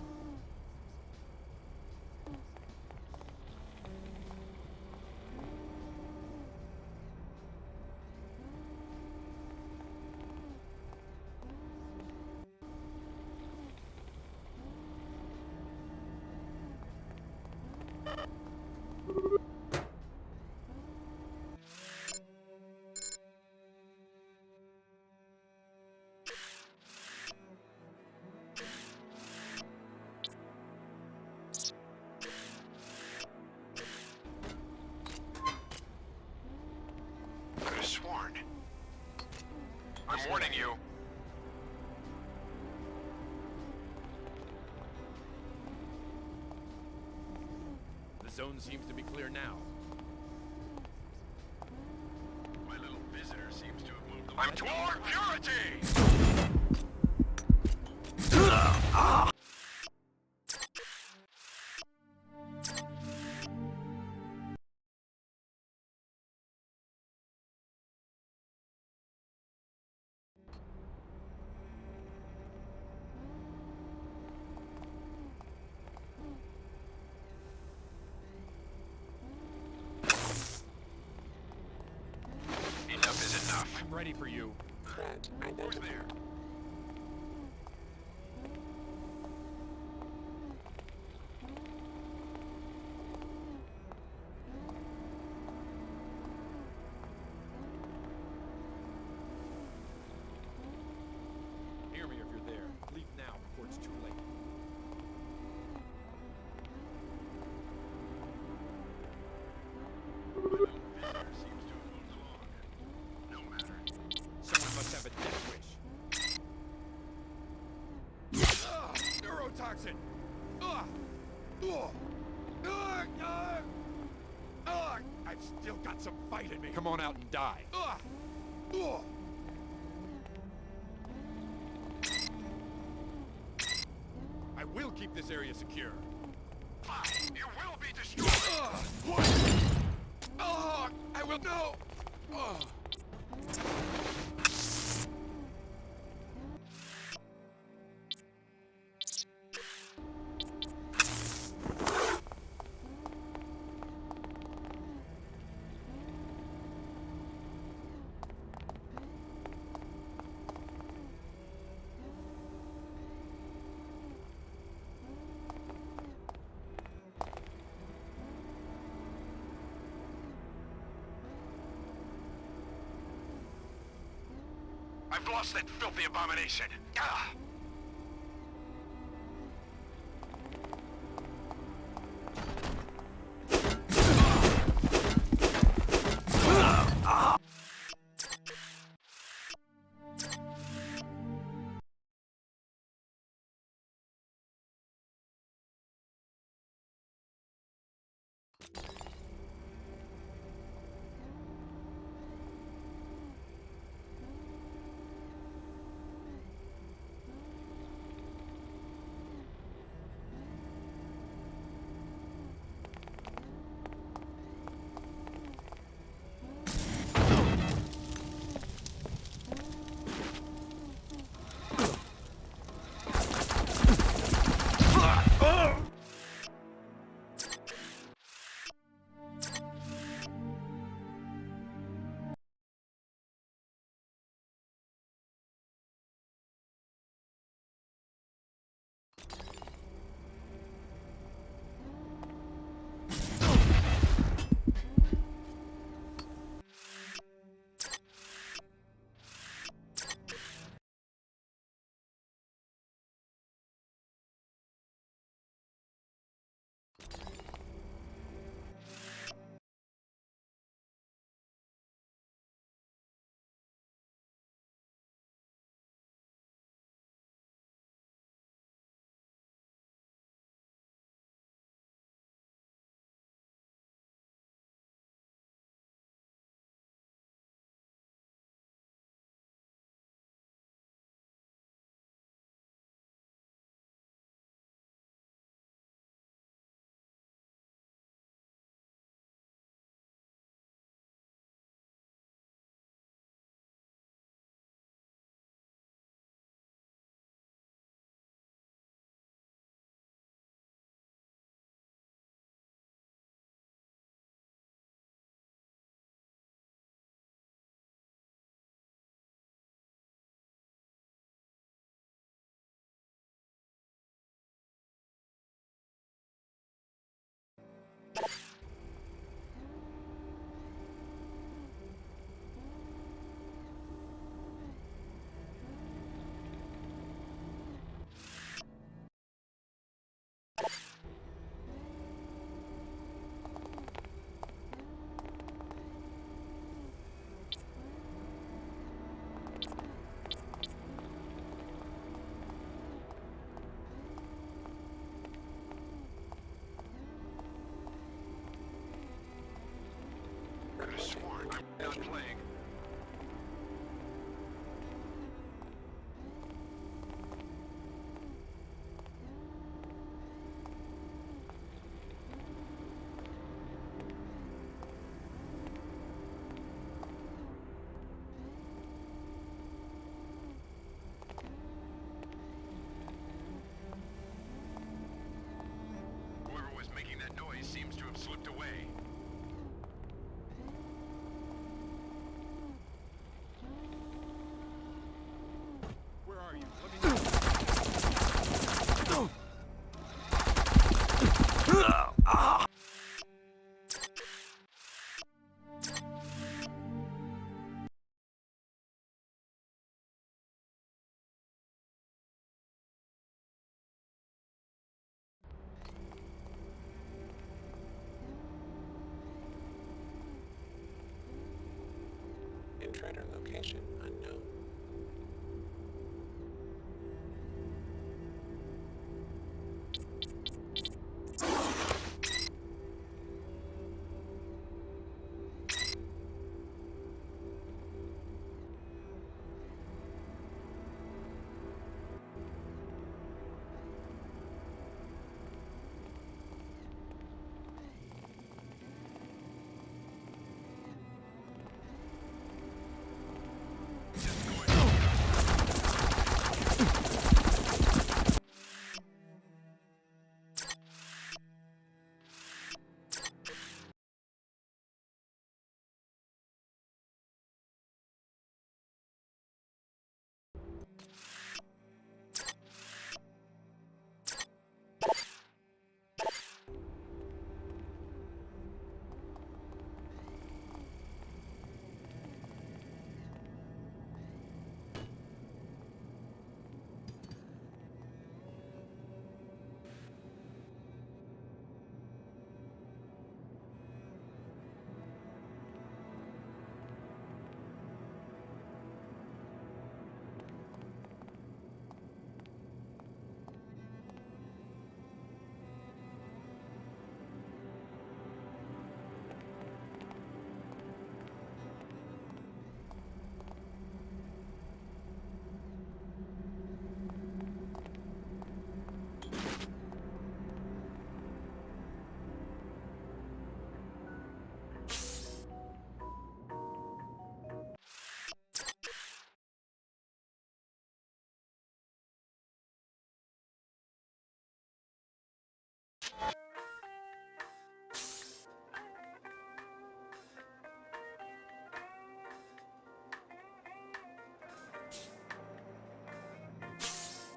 I'm warning you. The zone seems to be clear now. My little visitor seems to have moved. I'm toward purity! Enough is enough. I'm ready for you. Who's there? Hear me if you're there. Leave now before it's too late. Someone must have a death wish. Neurotoxin! I've still got some fight in me. Come on out and die. I will keep this area secure. Fine, you will be destroyed. What? I will know. I've lost that filthy abomination. Ah! Base seems to have slipped away. Where are you? Let me know. Intruder location unknown.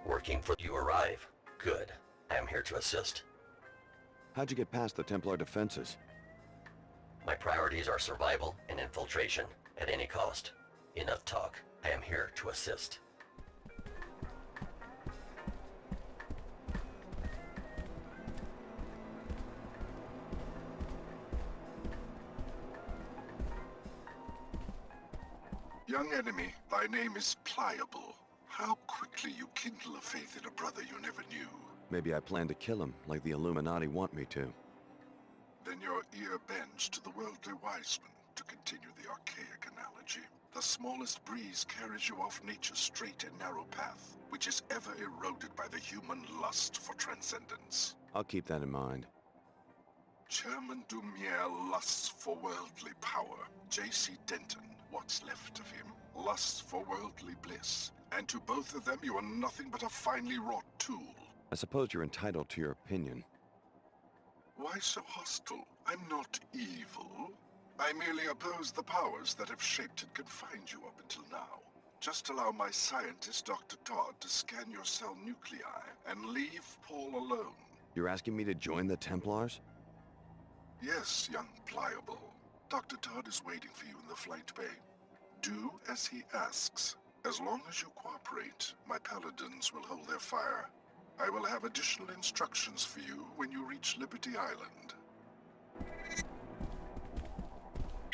Working for you arrive. Good. I am here to assist. How'd you get past the Templar defenses? My priorities are survival and infiltration at any cost. Enough talk. I am here to assist. Young enemy, thy name is Pliable. How quickly you kindle a faith in a brother you never knew. Maybe I plan to kill him, like the Illuminati want me to. Then your ear bends to the worldly wiseman, to continue the archaic analogy. The smallest breeze carries you off nature's straight and narrow path, which is ever eroded by the human lust for transcendence. I'll keep that in mind. Chairman Dumier lusts for worldly power. J.C. Denton, what's left of him, lusts for worldly bliss. And to both of them you are nothing but a finely wrought tool. I suppose you're entitled to your opinion. Why so hostile? I'm not evil. I merely oppose the powers that have shaped and confined you up until now. Just allow my scientist, Dr. Todd, to scan your cell nuclei and leave Paul alone. You're asking me to join the Templars? Yes, young Pliable. Dr. Todd is waiting for you in the flight bay. Do as he asks. As long as you cooperate, my paladins will hold their fire. I will have additional instructions for you when you reach Liberty Island.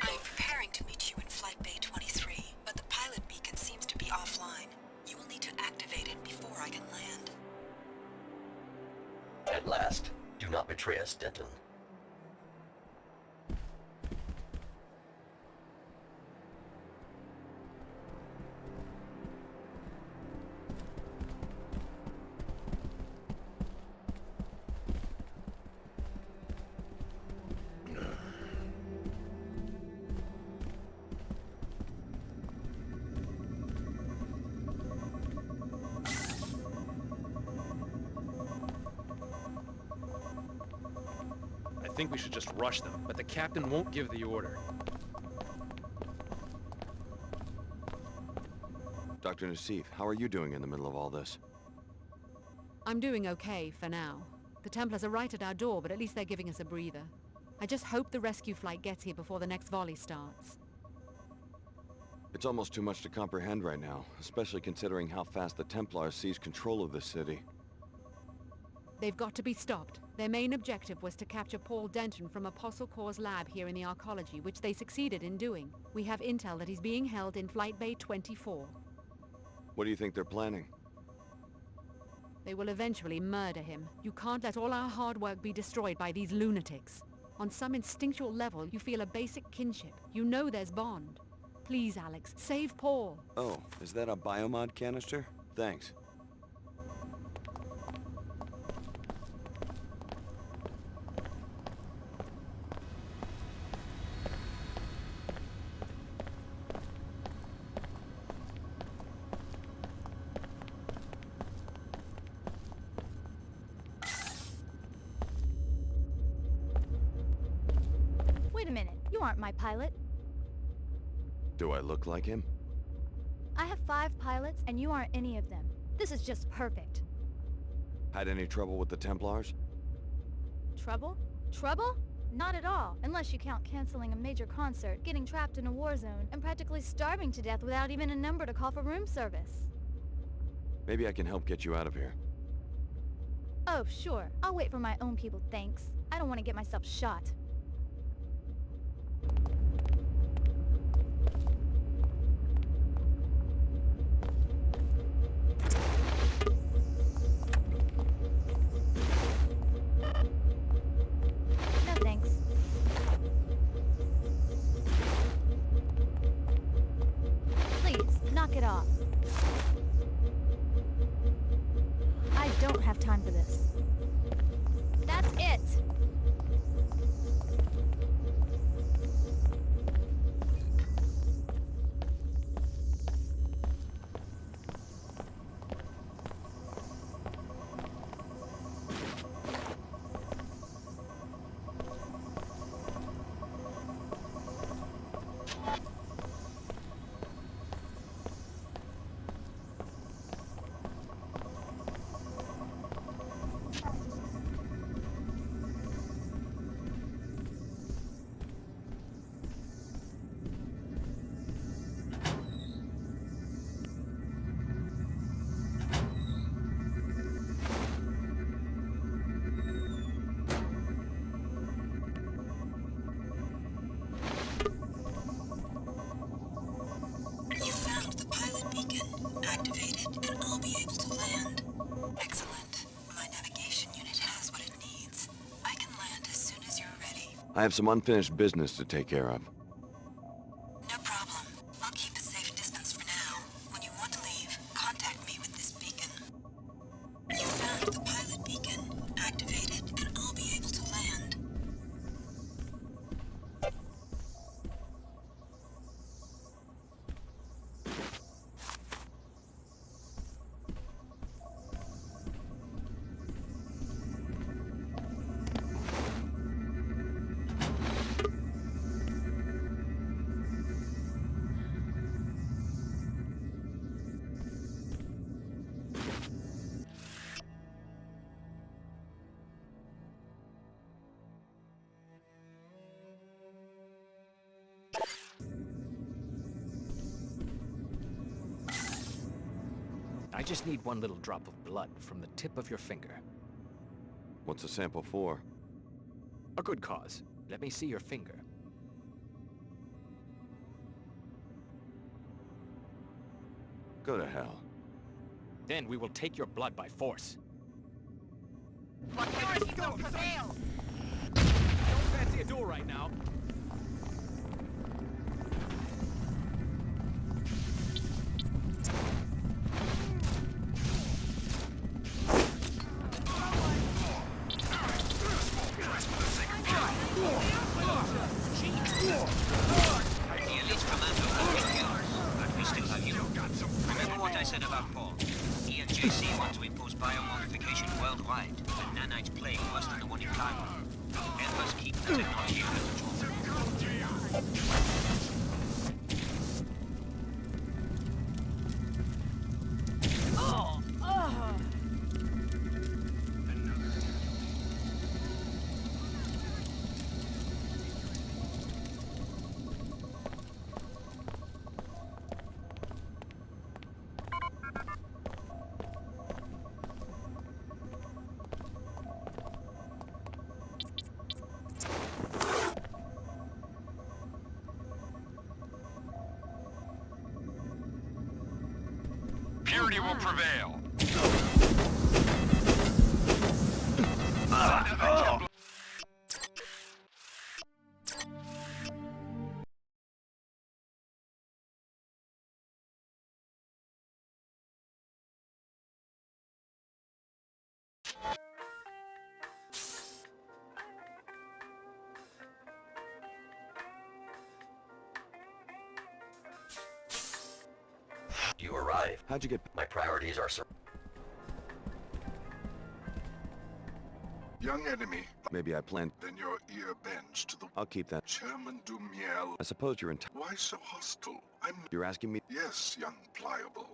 I'm preparing to meet you in Flight Bay 23, but the pilot beacon seems to be offline. You will need to activate it before I can land. At last, do not betray us, Denton. think we should just rush them, but the captain won't give the order. Dr. Nassif, how are you doing in the middle of all this? I'm doing okay, for now. The Templars are right at our door, but at least they're giving us a breather. I just hope the rescue flight gets here before the next volley starts. It's almost too much to comprehend right now, especially considering how fast the Templars seize control of this city. They've got to be stopped. Their main objective was to capture Paul Denton from Apostle Corps' lab here in the Arcology, which they succeeded in doing. We have intel that he's being held in Flight Bay 24. What do you think they're planning? They will eventually murder him. You can't let all our hard work be destroyed by these lunatics. On some instinctual level, you feel a basic kinship. You know there's bond. Please, Alex, save Paul. Oh, is that a biomod canister? Thanks. Wait a minute, you aren't my pilot. Do I look like him? I have 5 pilots, and you aren't any of them. This is just perfect. Had any trouble with the Templars? Trouble? Trouble? Not at all, unless you count canceling a major concert, getting trapped in a war zone, and practically starving to death without even a number to call for room service. Maybe I can help get you out of here. Oh, sure. I'll wait for my own people, thanks. I don't want to get myself shot. No thanks. Please, knock it off. I don't have time for this. That's it! You found the pilot beacon. Activated, and I'll be able to land. Excellent. My navigation unit has what it needs. I can land as soon as you're ready. I have some unfinished business to take care of. No problem. I'll keep a safe distance for now. When you want to leave, contact me with this beacon. You found the pilot beacon. Activated, and I'll be able to land. I just need one little drop of blood from the tip of your finger. What's the sample for? A good cause. Let me see your finger. Go to hell. Then we will take your blood by force. Majority will prevail! Don't fancy a duel right now. Remember what I said about Paul? He and JC want to impose biomodification worldwide. The nanites plague worse than the one in Cairo. and must keep the technology under control. Purity will prevail. You arrived. How'd you get... My priorities are Young enemy. Maybe I planned... Then your ear bends to the... I'll keep that. Chairman Dumiel. I suppose you're in... Why so hostile? You're asking me... Yes, young pliable.